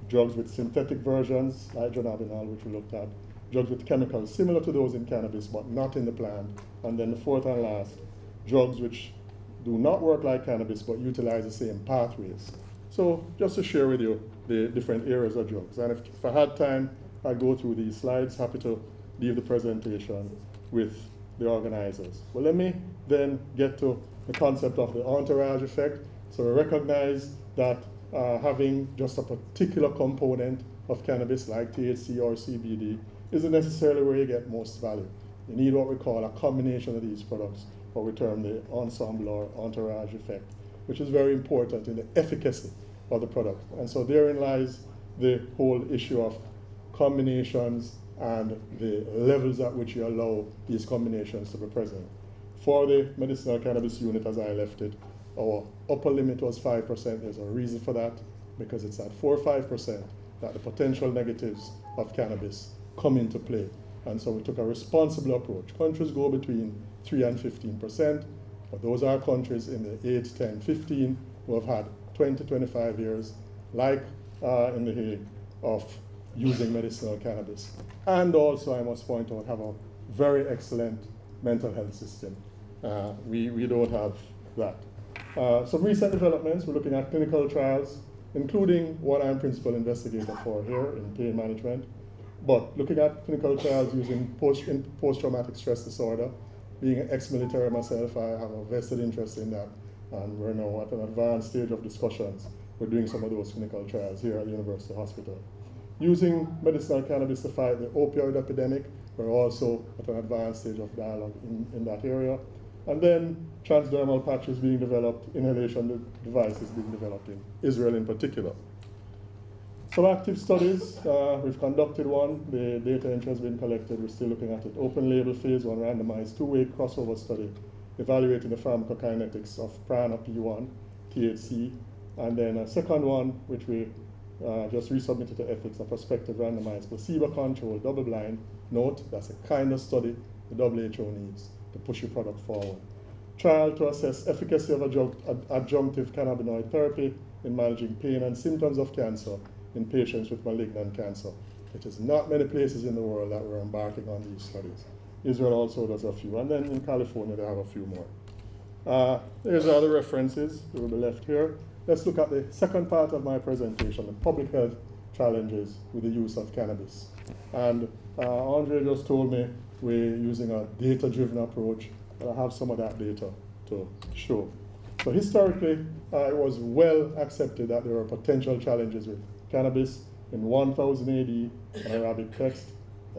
drugs with synthetic versions, like Jonabinol, which we looked at, drugs with chemicals similar to those in cannabis, but not in the plant, and then the 4th and last, drugs which do not work like cannabis, but utilize the same pathways. So just to share with you the different areas of drugs. And if I had time, I'd go through these slides. Happy to leave the presentation with the organizers. Well, let me then get to the concept of the entourage effect. So we recognize that having just a particular component of cannabis like THC or CBD isn't necessarily where you get most value. You need what we call a combination of these products, what we term the ensemble or entourage effect, which is very important in the efficacy of the product. And so therein lies the whole issue of combinations and the levels at which you allow these combinations to be present. For the medicinal cannabis unit, as I left it, our upper limit was 5%. There's a reason for that, because it's at 4 or 5%. that the potential negatives of cannabis come into play. And so we took a responsible approach. Countries go between 3 and 15%, but those are countries in the 8, 10, 15 who have had 20, 25 years, like in The Hague, of using medicinal cannabis. And also, I must point out, have a very excellent mental health system. We don't have that. Some recent developments, we're looking at clinical trials, including what I'm principal investigator for here in pain management, but looking at clinical trials using post-traumatic stress disorder. Being an ex-military myself, I have a vested interest in that, and we're now at an advanced stage of discussions. We're doing some of those clinical trials here at the University Hospital. Using medicinal cannabis to fight the opioid epidemic, we're also at an advanced stage of dialogue in that area. And then transdermal patches being developed, inhalation devices being developed in Israel in particular. Some active studies, we've conducted one, the data entry has been collected, we're still looking at it. Open label phase 1 randomized 2-way crossover study evaluating the pharmacokinetics of prana P1, THC, and then a second one, which we just resubmitted to ethics, a prospective randomized placebo-controlled double-blind. Note, that's the kind of study the WHO needs to push your product forward. Trial to assess efficacy of adjunctive cannabinoid therapy in managing pain and symptoms of cancer in patients with malignant cancer. It is not many places in the world that we're embarking on these studies. Israel also does a few, and then in California they have a few more. There's other references that will be left here. Let's look at the second part of my presentation, the public health challenges with the use of cannabis. And Andre just told me we're using a data-driven approach, and I have some of that data to show. So historically, it was well accepted that there were potential challenges with cannabis. In 1000 AD, an Arabic text,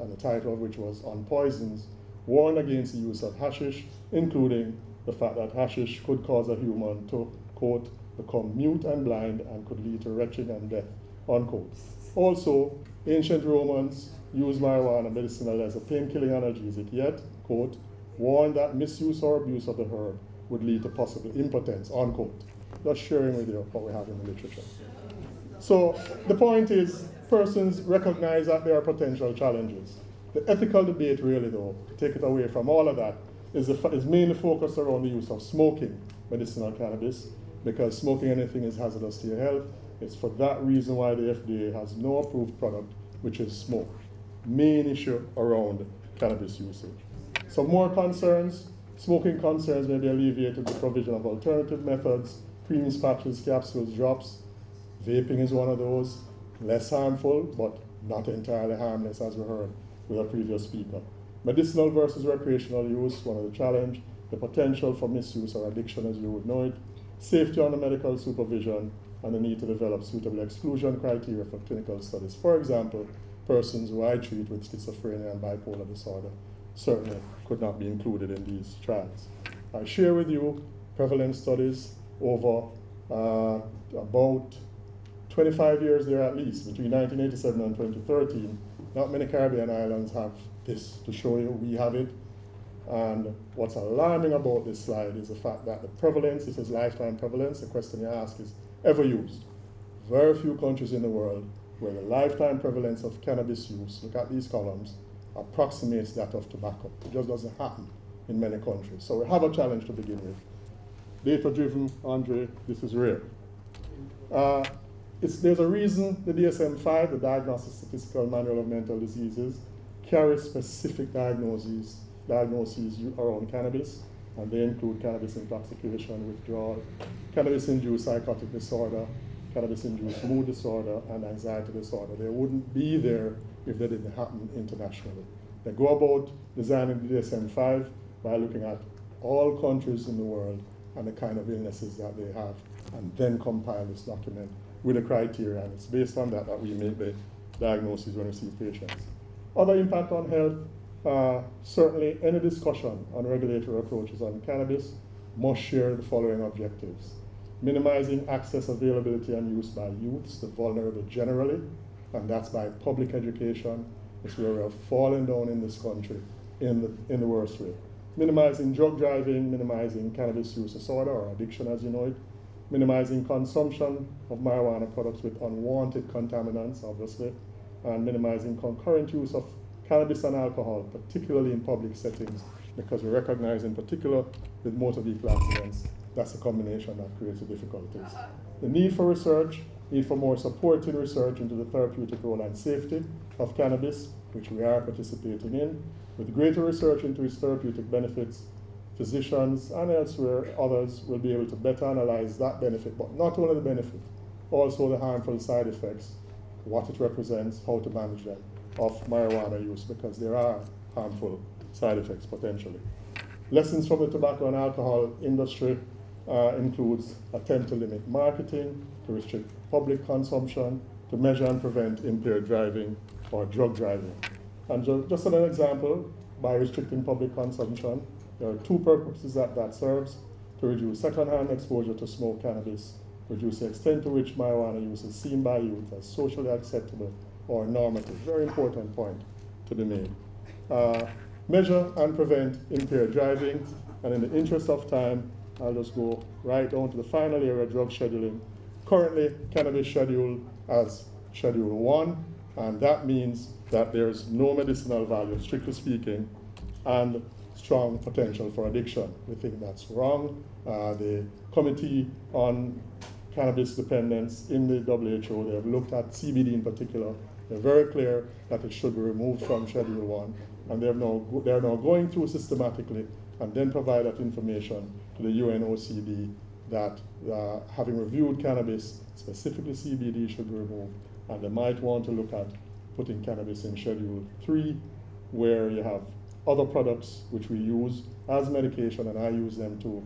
and the title of which was On Poisons, warned against the use of hashish, including the fact that hashish could cause a human to, quote, become mute and blind and could lead to retching and death, unquote. Also, ancient Romans used marijuana medicinal as a pain-killing analgesic, yet, quote, warned that misuse or abuse of the herb would lead to possible impotence, unquote. Just sharing with you what we have in the literature. So the point is, persons recognize that there are potential challenges. The ethical debate really, though, to take it away from all of that, is mainly focused around the use of smoking medicinal cannabis, because smoking anything is hazardous to your health. It's for that reason why the FDA has no approved product, which is smoke. Main issue around cannabis usage. Some more concerns. Smoking concerns may be alleviated with the provision of alternative methods, creams, patches, capsules, drops. Vaping is one of those. Less harmful, but not entirely harmless, as we heard with a previous speaker. Medicinal versus recreational use, one of the challenge. The potential for misuse or addiction, as you would know it. Safety under medical supervision, and the need to develop suitable exclusion criteria for clinical studies. For example, persons who I treat with schizophrenia and bipolar disorder certainly could not be included in these trials. I share with you prevalence studies over about 25 years there at least, between 1987 and 2013. Not many Caribbean islands have this to show you. We have it. And what's alarming about this slide is the fact that the prevalence, this is lifetime prevalence, the question you ask is ever used. Very few countries in the world where the lifetime prevalence of cannabis use, look at these columns, approximates that of tobacco. It just doesn't happen in many countries. So we have a challenge to begin with. Data-driven, Andre, this is rare. There's a reason the DSM-5, the Diagnostic Statistical Manual of Mental Diseases, carries specific diagnoses around cannabis, and they include cannabis intoxication, withdrawal, cannabis-induced psychotic disorder, cannabis-induced mood disorder, and anxiety disorder. They wouldn't be there if they didn't happen internationally. They go about designing the DSM-5 by looking at all countries in the world and the kind of illnesses that they have, and then compile this document with a criteria, and it's based on that we make the diagnoses when we see patients. Other impact on health, certainly any discussion on regulatory approaches on cannabis must share the following objectives. Minimizing access, availability, and use by youths, the vulnerable generally, and that's by public education. It's where we have fallen down in this country in the worst way. Minimizing drug driving, minimizing cannabis use disorder or addiction as you know it, minimizing consumption of marijuana products with unwanted contaminants, obviously, and minimizing concurrent use of cannabis and alcohol, particularly in public settings, because we recognize in particular with motor vehicle accidents, that's a combination that creates the difficulties. The need for research, need for more supported research into the therapeutic role and safety of cannabis, which we are participating in. With greater research into its therapeutic benefits, physicians and elsewhere, others will be able to better analyze that benefit, but not only the benefit, also the harmful side effects, what it represents, how to manage them, of marijuana use, because there are harmful side effects potentially. Lessons from the tobacco and alcohol industry includes attempt to limit marketing, to restrict public consumption, to measure and prevent impaired driving or drug driving. And just as an example, by restricting public consumption, there are two purposes that serves: to reduce secondhand exposure to smoked cannabis, reduce the extent to which marijuana use is seen by youth as socially acceptable or normative. Very important point to be made. Measure and prevent impaired driving, and in the interest of time, I'll just go right on to the final area, drug scheduling. Currently, cannabis scheduled as Schedule 1, and that means that there's no medicinal value, strictly speaking, and strong potential for addiction. We think that's wrong. The Committee on Cannabis Dependence in the WHO, they have looked at CBD in particular. They're very clear that it should be removed from Schedule 1, and they're now going through systematically and then provide that information to the UNOCD that having reviewed cannabis, specifically CBD, should be removed, and they might want to look at putting cannabis in Schedule 3, where you have other products which we use as medication, and I use them too.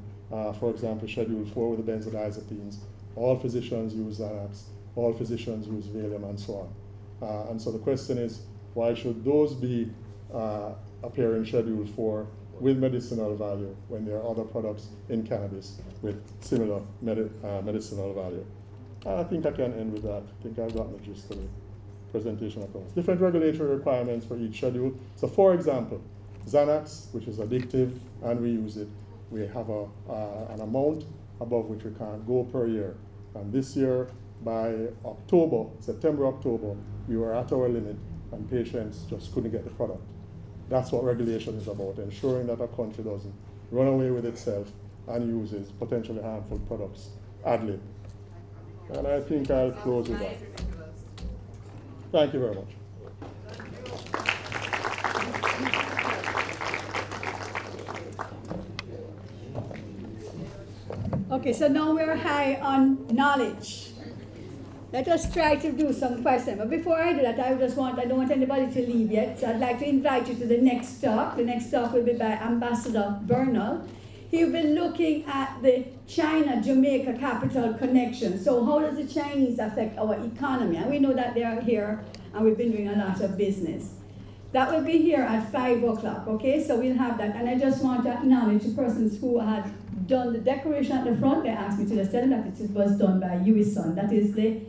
For example, Schedule 4 with the benzodiazepines. All physicians use Xanax, all physicians use Valium, and so on. And so the question is, why should those be appear in Schedule 4 with medicinal value when there are other products in cannabis with similar medicinal value? I think I can end with that. I think I've gotten the gist of the presentation across. Different regulatory requirements for each schedule. So for example, Xanax, which is addictive, and we use it, we have an amount above which we can't go per year. And this year, by September, October, we were at our limit, and patients just couldn't get the product. That's what regulation is about, ensuring that our country doesn't run away with itself and uses potentially harmful products ad lib. And I think I'll close with that. Thank you very much. Okay, so now we're high on knowledge. Let us try to do some questions. But before I do that, I don't want anybody to leave yet. So I'd like to invite you to the next talk. The next talk will be by Ambassador Bernal. He'll be looking at the China-Jamaica capital connection. So how does the Chinese affect our economy? And we know that they are here, and we've been doing a lot of business. That will be here at 5 o'clock, okay? So we'll have that. And I just want to acknowledge the persons who had done the decoration at the front. They asked me to just tell them that it was done by UISON. That is the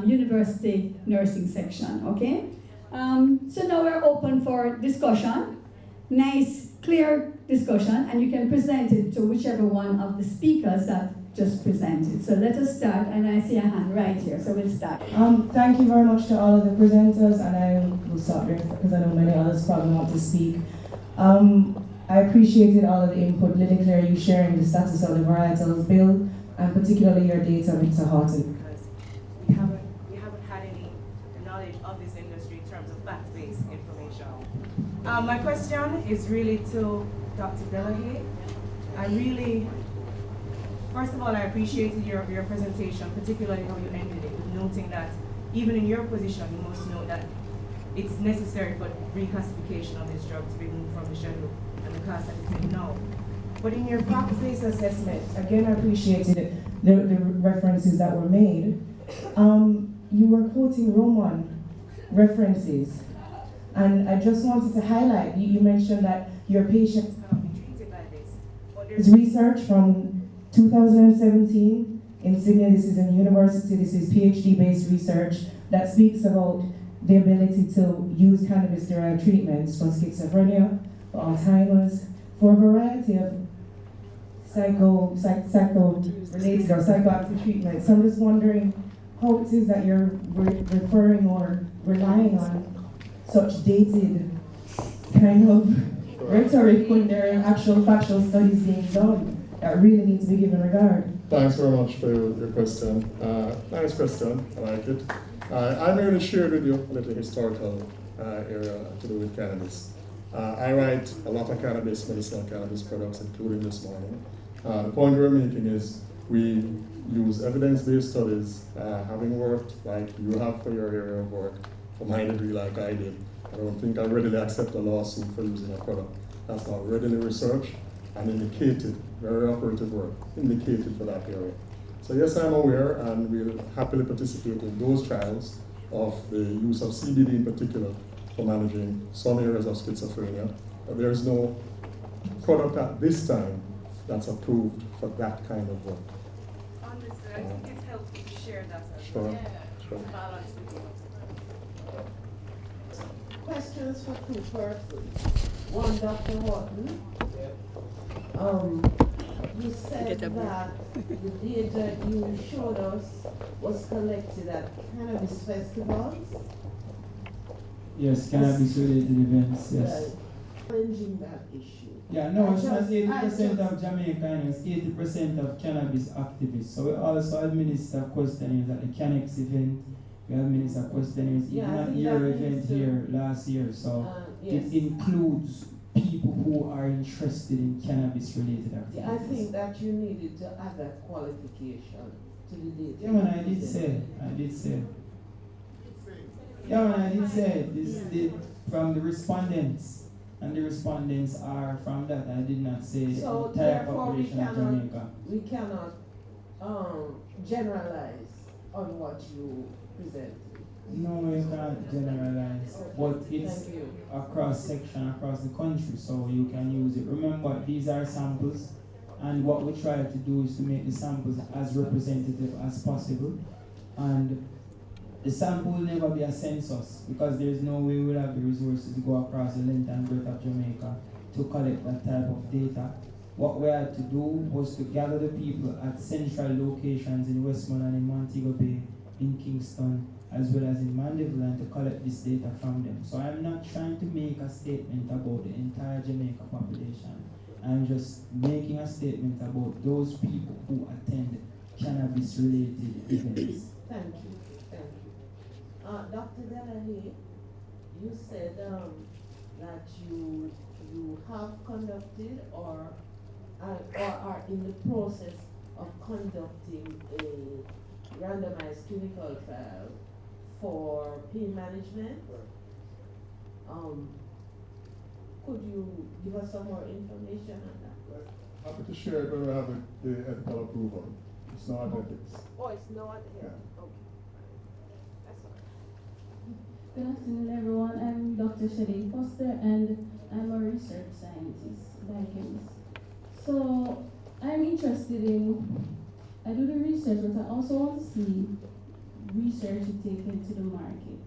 University Nursing Section, okay? So now we're open for discussion. Nice, clear discussion, and you can present it to whichever one of the speakers that just presented. So let us start, and I see a hand right here, so we'll start. Thank you very much to all of the presenters, and I will stop there because I know many others probably want to speak. I appreciated all of the input, really clear you sharing the status of the varietals bill, and particularly your data, Mr. Horton. Because we haven't had any knowledge of this industry in terms of fact-based information. My question is really to Dr. Delahaye. First of all, I appreciated your presentation, particularly how you ended it, noting that even in your position, you must know that it's necessary for reclassification of this drug to be moved from the schedule and the cost that it's in now. But in your fact-based assessment, Again, I appreciated the references that were made. You were quoting Roman references, and I just wanted to highlight, you mentioned that your patients cannot be treated by this. But there's research from 2017 in Sydney. This is in university, this is PhD-based research that speaks about the ability to use cannabis-derived treatments for schizophrenia, for Alzheimer's, for a variety of psycho-related or psychoactive treatment. So I'm just wondering how it is that you're referring or relying on such dated kind of rhetoric when there are actual factual studies being done that really need to be given regard. Thanks very much for your question. Nice question, I like it. I merely shared with you a little historical area to do with cannabis. I write a lot of medicinal cannabis products, including this morning. The point we're making is we use evidence-based studies, having worked like you have for your area of work, for my degree like I did. I don't think I readily accept a lawsuit for using a product that's not readily researched and indicated, very operative work, indicated for that area. So yes, I'm aware and will happily participate in those trials of the use of CBD in particular for managing some areas of schizophrenia. But there's no product at this time that's approved for that kind of work. Understood. I think it's helpful to share that as Sure, well. sure. Balance the view. Questions for two persons. One, Dr. Horton. You said that the data you showed us was collected at cannabis festivals. Yes, cannabis-related events, yes. Challenging that issue. Yeah, no, it's not 80% of Jamaicans, it's 80% of cannabis activists. So we also administer questionnaires at the Canex event. We administer questionnaires even at your event here last year. So yes. it includes people who are interested in cannabis-related activities. Yeah, I think that you needed to add that qualification to the data. Yeah, man, I did say. Yeah, man, I did say. This is from the respondents. And the respondents are from that. I did not say So the entire therefore population of Jamaica. we cannot generalize on what you presented. No, you can't generalize, but it's Thank you. a cross-section across the country, so you can use it. Remember, these are samples, and what we try to do is to make the samples as representative as possible. And the sample will never be a census, because there's no way we'll have the resources to go across the length and breadth of Jamaica to collect that type of data. What we had to do was to gather the people at central locations in Westmoreland, in Montego Bay, in Kingston, as well as in Mandeville, and to collect this data from them. So I'm not trying to make a statement about the entire Jamaica population. I'm just making a statement about those people who attend cannabis-related events. Thank you. Thank you. Dr. Delahaye, you said that you have conducted or are in the process of conducting a randomized clinical trial for pain management. Could you give us some more information on that? Happy to share it when we have the ethical approval. It's not ethics. Oh, it's not here. Yeah. Okay. That's all right. Good afternoon, everyone. I'm Dr. Shade Foster, and I'm a research scientist, biochemist. So I'm interested I do the research, but I also want to see research to take into the market.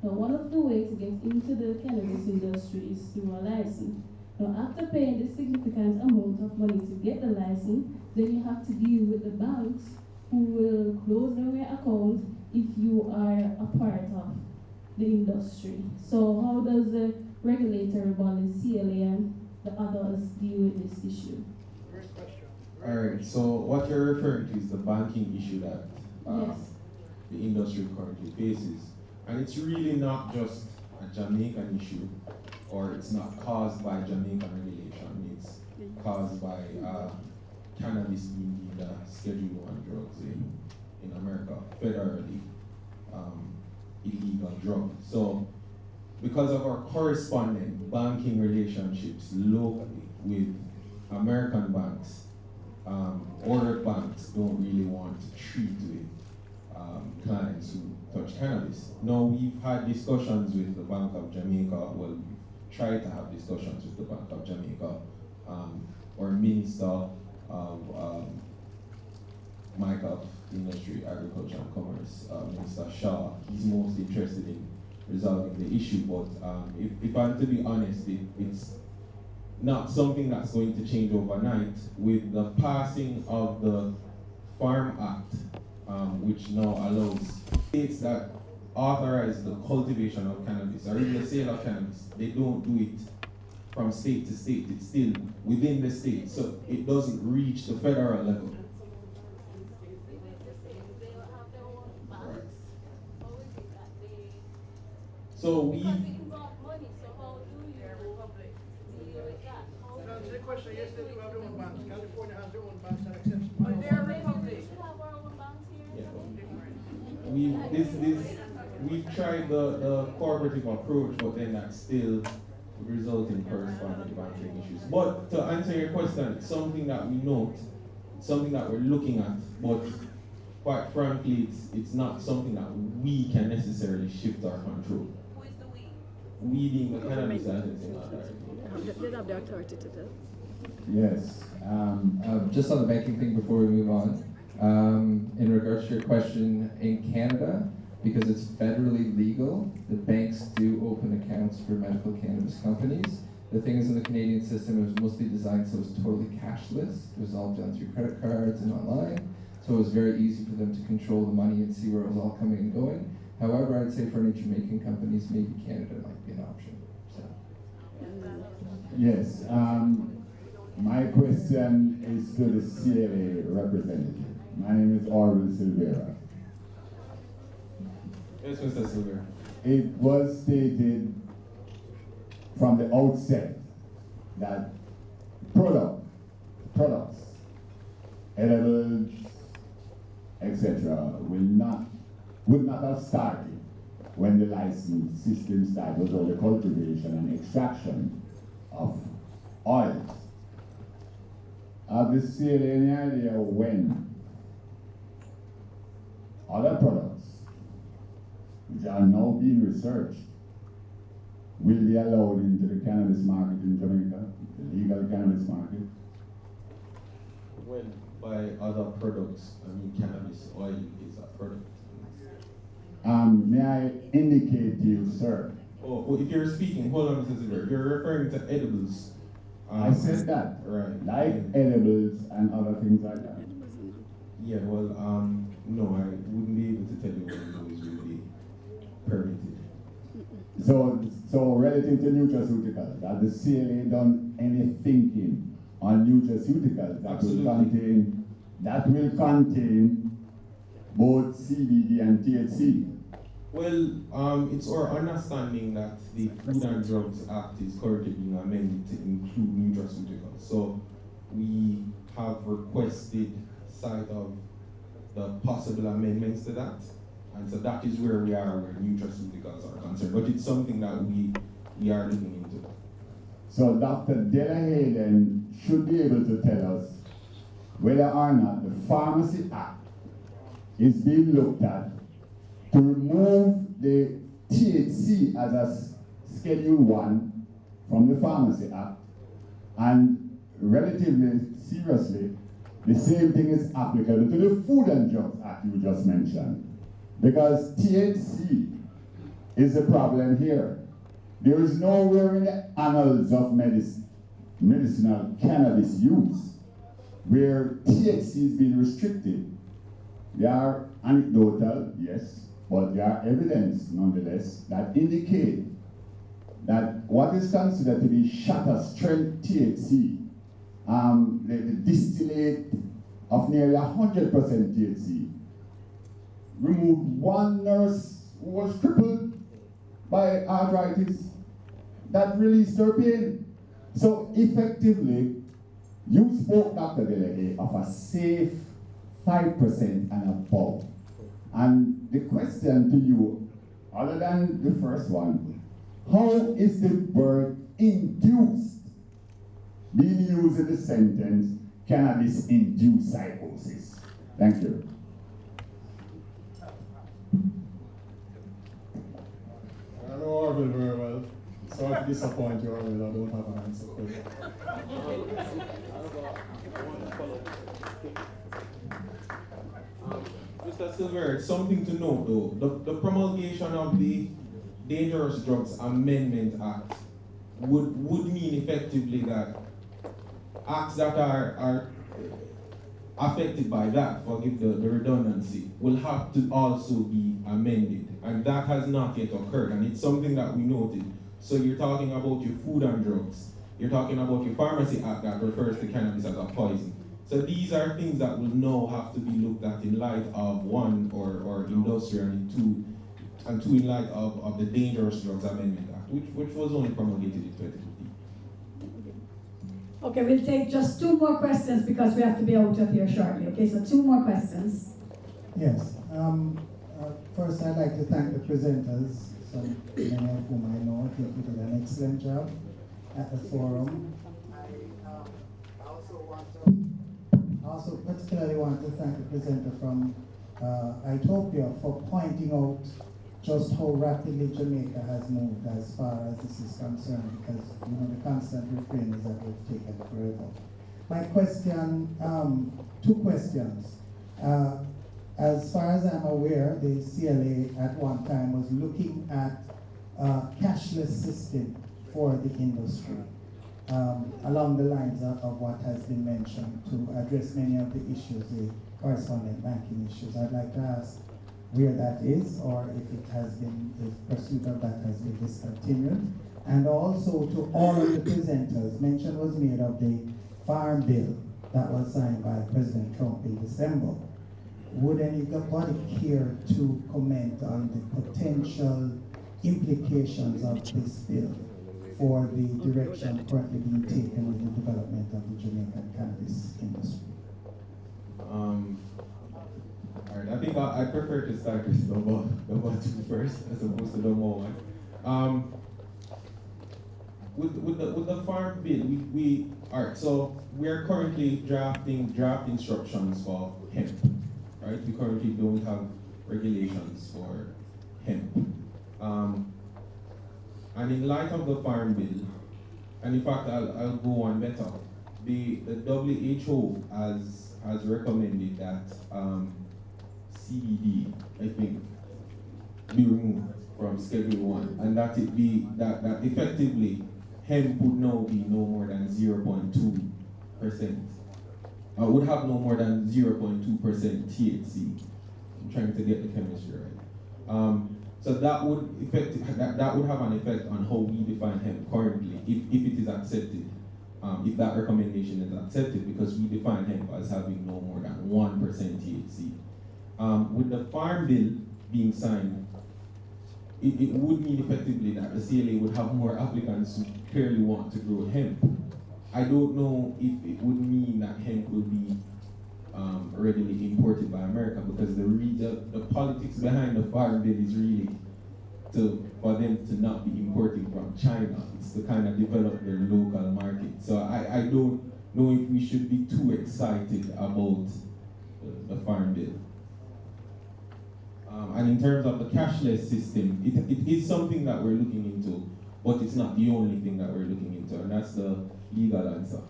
Now, one of the ways to get into the cannabis industry is through a license. Now, after paying the significant amount of money to get the license, then you have to deal with the banks who will close down your account if you are a part of the industry. So how does the regulatory body, CLA, and the others deal with this issue? Alright, so what you're referring to is the banking issue that Yes. the industry currently faces. And it's really not just a Jamaican issue, or it's not caused by Jamaican regulation, it's caused by cannabis being deemed a Schedule I drugs in America, federally illegal drug. So because of our correspondent banking relationships locally with American banks, other banks don't really want to treat with clients who touch cannabis. Now, we've had discussions with the Bank of Jamaica, well, we've tried to have discussions with the Bank of Jamaica. Our Minister of Mike of Industry, Agriculture and Commerce, Minister Shaw, he's most interested in resolving the issue, but if I'm to be honest, it's not something that's going to change overnight. With the passing of the Farm Act, which now allows states that authorize the cultivation of cannabis or even the sale of cannabis, they don't do it from state to state. It's still within the state, so it doesn't reach the federal level. So we. The question is that you have your own banks. California has their own banks that accepts. They're a republic. We've tried the cooperative approach, but then that still results in corresponding banking issues. But to answer your question, it's something that we note, something that we're looking at, but quite frankly, it's not something that we can necessarily shift or control. Who is the we? We being the cannabis licensing authority. They have the authority to do. Yes. Just on the banking thing before we move on, in regards to your question, in Canada, because it's federally legal, the banks do open accounts for medical cannabis companies. The thing is, in the Canadian system, it was mostly designed so it was totally cashless. It was all done through credit cards and online, so it was very easy for them to control the money and see where it was all coming and going. However, I'd say for any Jamaican companies, maybe Canada might be an option. So. Yes. My question is to the CLA representative. My name is Orville Silvera. Yes, Mr. Silver. It was stated from the outset that products, edibles, etc., would not have started when the license system started, or the cultivation and extraction of oils. Have the CLA any idea when other products which are now being researched will be allowed into the cannabis market in Jamaica, the legal cannabis market? Well, by other products, I mean cannabis oil is a product. May I indicate to you, sir? Oh, if you're speaking, hold on, Mr. Silver. You're referring to edibles. I said that. Right. Like edibles and other things like that. Yeah, well, no, I wouldn't be able to tell you when those will be permitted. So relative to nutraceuticals, has the CLA done any thinking on nutraceuticals that will contain both CBD and THC? Well, it's our understanding that the Food and Drugs Act is currently being amended to include nutraceuticals. So we have requested sight of the possible amendments to that. And so that is where we are where nutraceuticals are concerned. But it's something that we are looking into. So Dr. Delahaye then should be able to tell us whether or not the Pharmacy Act is being looked at to remove the THC as a Schedule 1 from the Pharmacy Act, and relatively seriously, the same thing is applicable to the Food and Drugs Act you just mentioned. Because THC is the problem here. There is nowhere in the annals of medicinal cannabis use where THC is being restricted. There are anecdotal, yes, but there are evidence nonetheless that indicate that what is considered to be shatter strength THC, the distillate of nearly 100% THC, removed one nurse who was crippled by arthritis that released her pain. So effectively, you spoke, Dr. Delahaye, of a safe 5% and above. And the question to you, other than the first one, how is the word induced being used in the sentence, cannabis-induced psychosis? Thank you. I know Orville very well. Sorry to disappoint you, Orville. I don't have an answer for you. Mr. Silver, something to note though, the promulgation of the Dangerous Drugs Amendment Act would mean effectively that acts that are affected by that, forgive the redundancy, will have to also be amended. And that has not yet occurred, and it's something that we noted. So you're talking about your food and drugs. You're talking about your Pharmacy Act that refers to cannabis as a poison. So these are things that will now have to be looked at in light of one, or industry, and two in light of the Dangerous Drugs Amendment Act, which was only promulgated in 2015. Okay, we'll take just 2 more questions because we have to be out of here shortly. Okay, so 2 more questions. Yes. First, I'd like to thank the presenters, many of whom I know. I think you did an excellent job at the forum. I also particularly want to thank the presenter from Ethiopia for pointing out just how rapidly Jamaica has moved as far as this is concerned, because the constant refrain is that we've taken forever. My question, 2 questions. As far as I'm aware, the CLA at one time was looking at a cashless system for the industry, along the lines of what has been mentioned, to address many of the issues, the correspondent banking issues. I'd like to ask where that is, or if it has been, if pursuit of that has been discontinued. And also to all of the presenters, mention was made of the farm bill that was signed by President Trump in December. Would anybody care to comment on the potential implications of this bill for the direction currently being taken with the development of the Jamaican cannabis industry? Alright, I think I prefer to start with number 2 first, as opposed to number 1. With the farm bill, alright, so we are currently drafting draft instructions for hemp. Right? We currently don't have regulations for hemp. And in light of the farm bill, and in fact I'll go on better, the WHO has recommended that CBD, I think, be removed from Schedule 1, and that it be that effectively hemp would now be no more than 0.2%. Would have no more than 0.2% THC. I'm trying to get the chemistry right. So that would that would have an effect on how we define hemp currently, if it is accepted, if that recommendation is accepted, because we define hemp as having no more than 1% THC. With the farm bill being signed, it would mean effectively that the CLA would have more applicants who clearly want to grow hemp. I don't know if it would mean that hemp will be readily imported by America, because the politics behind the farm bill is really for them to not be importing from China. It's to kind of develop their local market. So I don't know if we should be too excited about the farm bill. And in terms of the cashless system, it is something that we're looking into, but it's not the only thing that we're looking into, and that's the legal answer.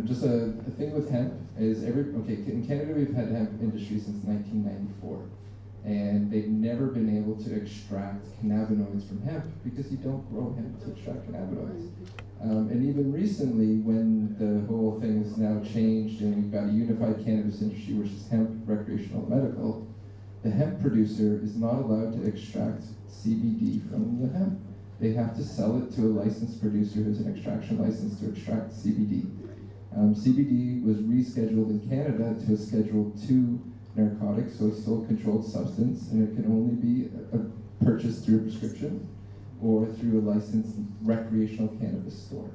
Just the thing with hemp is in Canada we've had hemp industry since 1994, and they've never been able to extract cannabinoids from hemp because you don't grow hemp to extract cannabinoids. And even recently, when the whole thing has now changed and we've got a unified cannabis industry, which is hemp, recreational, medical, the hemp producer is not allowed to extract CBD from the hemp. They have to sell it to a licensed producer who has an extraction license to extract CBD. CBD was rescheduled in Canada to a Schedule 2 narcotic, so it's still a controlled substance, and it can only be purchased through a prescription or through a licensed recreational cannabis store.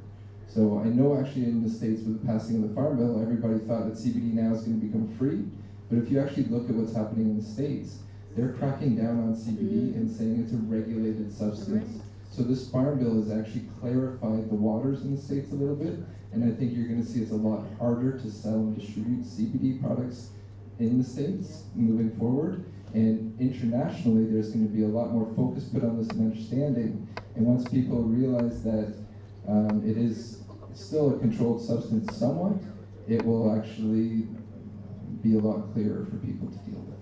So I know actually in the States with the passing of the Farm Bill, everybody thought that CBD now is going to become free, but if you actually look at what's happening in the States, they're cracking down on CBD and saying it's a regulated substance. So this Farm Bill has actually clarified the waters in the States a little bit, and I think you're going to see it's a lot harder to sell and distribute CBD products in the States moving forward. And internationally, there's going to be a lot more focus put on this and understanding. And once people realize that it is still a controlled substance somewhat, it will actually be a lot clearer for people to deal with.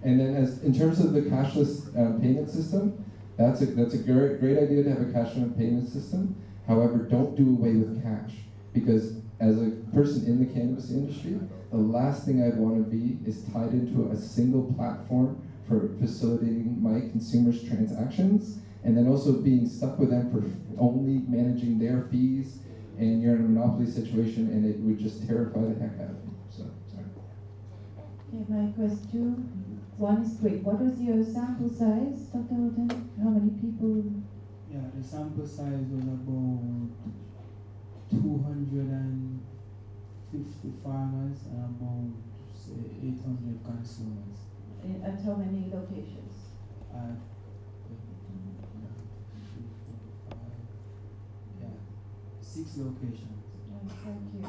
And then in terms of the cashless payment system, that's a great idea to have a cashless payment system. However, don't do away with cash, because as a person in the cannabis industry, the last thing I'd want to be is tied into a single platform for facilitating my consumers' transactions, and then also being stuck with them for only managing their fees, and you're in a monopoly situation, and it would just terrify the heck out of me. So, sorry. Okay, my question, one is quick. What was your sample size, Dr. Houghton? How many people? Yeah, the sample size was about 250 farmers and about, say, 800 consumers. At how many locations? At 6 locations. Oh, thank you.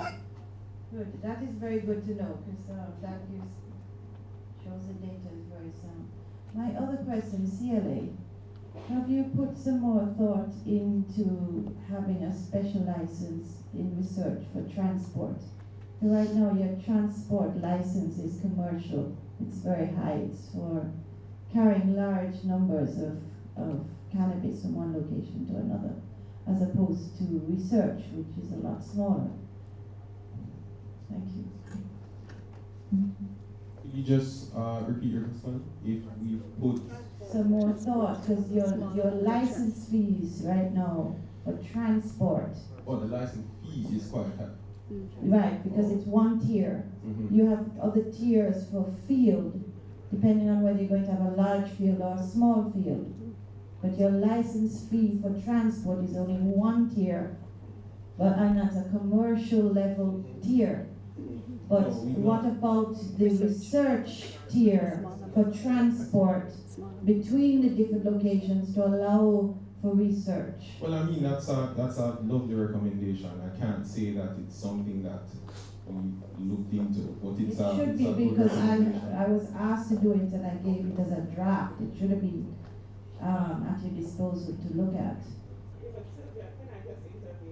Good. That is very good to know, because that shows the data is very sound. My other question, CLA. Have you put some more thought into having a special license in research for transport? Right now, your transport license is commercial. It's very high. It's for carrying large numbers of cannabis from one location to another, as opposed to research, which is a lot smaller. Thank you. Could you just repeat your question? If we put Some more thought, because your license fees right now for transport. Oh, the license fee is quite high. Right, because it's one tier. Mm-hmm. You have other tiers for field, depending on whether you're going to have a large field or a small field. But your license fee for transport is only one tier, and that's a commercial level tier. But what about the research tier for transport between the different locations to allow for research? Well, I mean, that's a lovely recommendation. I can't say that it's something that we looked into, but It should be, because I was asked to do it and I gave it as a draft. It should have been at your disposal to look at.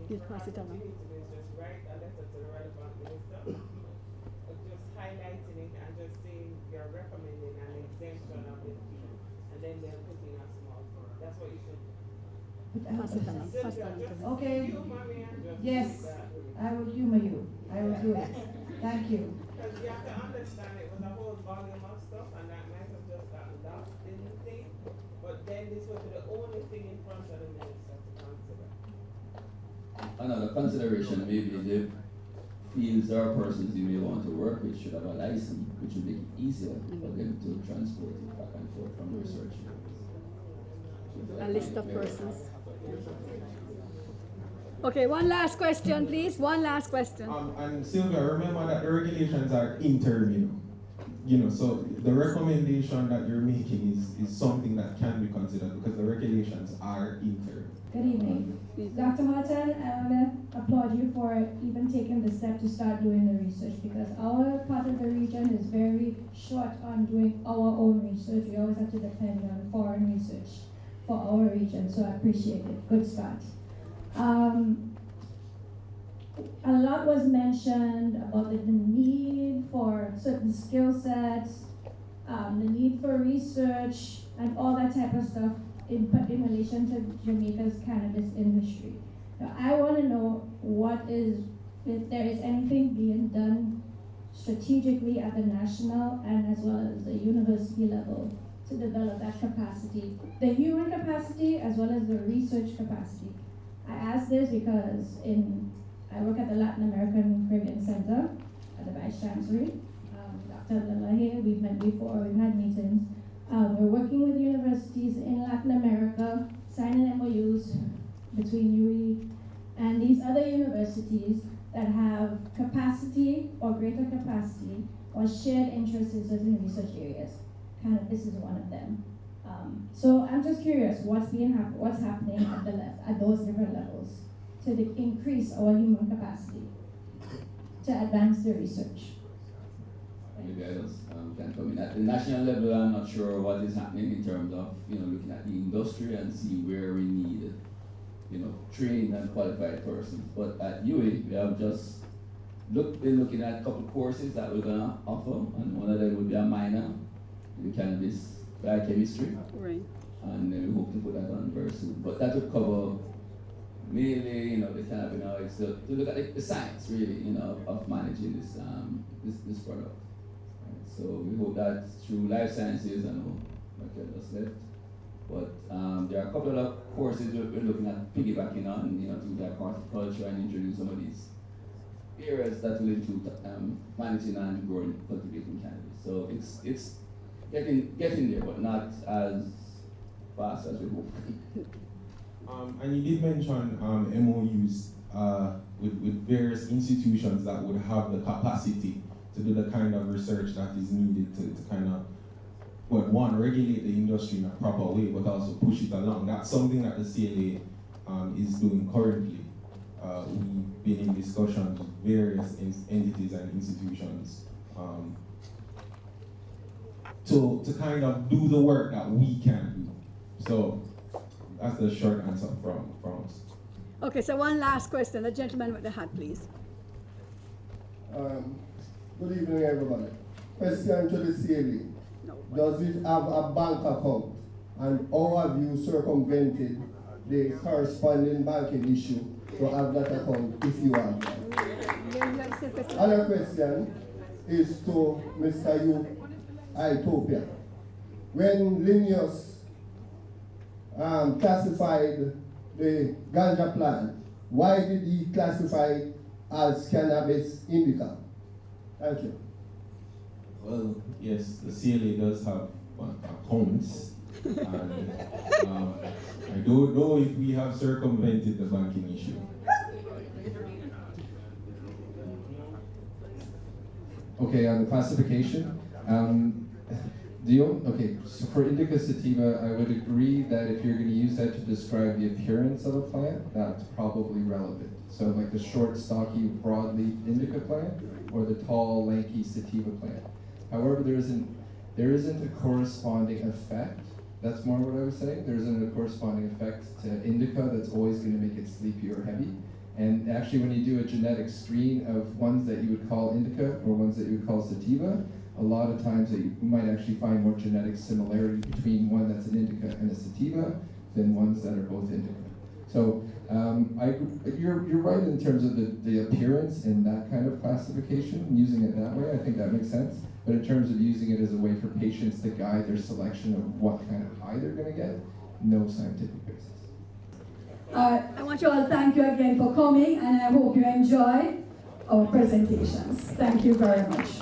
You pass it on. Just write a letter to the relevant minister, just highlighting it and just saying you're recommending an exemption of the fee, and then they're putting a small fee. That's what you should do. Pass it on. Pass it on. Okay. Yes, I will humor you. I will do it. Thank you. Because you have to understand it was a whole volume of stuff, and that might have just gotten lost in the thing. But then this was the only thing in front of the minister to consider. Another consideration may be the fields or persons you may want to work with should have a license, which would make it easier for them to transport it back and forth from research. A list of persons. Okay, one last question, please. One last question. And Sylvia, remember that the regulations are interim, so the recommendation that you're making is something that can be considered because the regulations are interim. Good evening. Dr. Houghton, I want to applaud you for even taking the step to start doing the research, because our part of the region is very short on doing our own research. We always have to depend on foreign research for our region, so I appreciate it. Good start. A lot was mentioned about the need for certain skill sets, the need for research, and all that type of stuff in relation to Jamaica's cannabis industry. Now, I want to know if there is anything being done strategically at the national and as well as the university level to develop that capacity, the human capacity as well as the research capacity. I ask this because I work at the Latin American Caribbean Center at the Vice Chancellery. Dr. Lalahe, we've met before, we've had meetings. We're working with universities in Latin America, signing MOUs between UE and these other universities that have capacity or greater capacity or shared interests in certain research areas. Cannabis is one of them. So I'm just curious, what's happening at the left, at those different levels, to increase our human capacity to advance the research. Maybe I just can come in. At the national level, I'm not sure what is happening in terms of looking at the industry and see where we need trained and qualified persons. But at UE, we have just been looking at a couple of courses that we're gonna offer, and one of them would be a minor in cannabis biochemistry. Right. And we hope to put that on very soon. But that would cover mainly, the cannabinoids, to look at the science, really, of managing this product. Right. So we hope that through life sciences, I know Michael just left, but there are a couple of courses we're looking at piggybacking on, to like horticulture and introduce some of these areas that will include managing and growing, cultivating cannabis. So it's getting there, but not as fast as we hope. And you did mention MOUs with various institutions that would have the capacity to do the kind of research that is needed to kind of, one, regulate the industry in a proper way, but also push it along. That's something that the CLA is doing currently. We've been in discussions with various entities and institutions to kind of do the work that we can do. So that's the short answer from us. Okay, so one last question. The gentleman with the hat, please. Good evening, everybody. Question to the CLA. Does it have a bank account? And how have you circumvented the corresponding banking issue to have that account if you have one? Other question is to Mr. Utopia. When Linnaeus classified the ganja plant, why did he classify it as cannabis indica? Thank you. Well, yes, the CLA does have accounts, and I don't know if we have circumvented the banking issue. Okay, on the classification, so for indica sativa, I would agree that if you're going to use that to describe the appearance of a plant, that's probably relevant. So like the short, stocky, broadleaf indica plant, or the tall, lanky sativa plant. However, there isn't a corresponding effect. That's more what I was saying. There isn't a corresponding effect to indica that's always going to make it sleepy or heavy. And actually, when you do a genetic screen of ones that you would call indica or ones that you would call sativa, a lot of times you might actually find more genetic similarity between one that's an indica and a sativa than ones that are both indica. So you're right in terms of the appearance and that kind of classification, using it that way. I think that makes sense. But in terms of using it as a way for patients to guide their selection of what kind of high they're going to get, no scientific basis. I want you all to thank you again for coming, and I hope you enjoy our presentations. Thank you very much.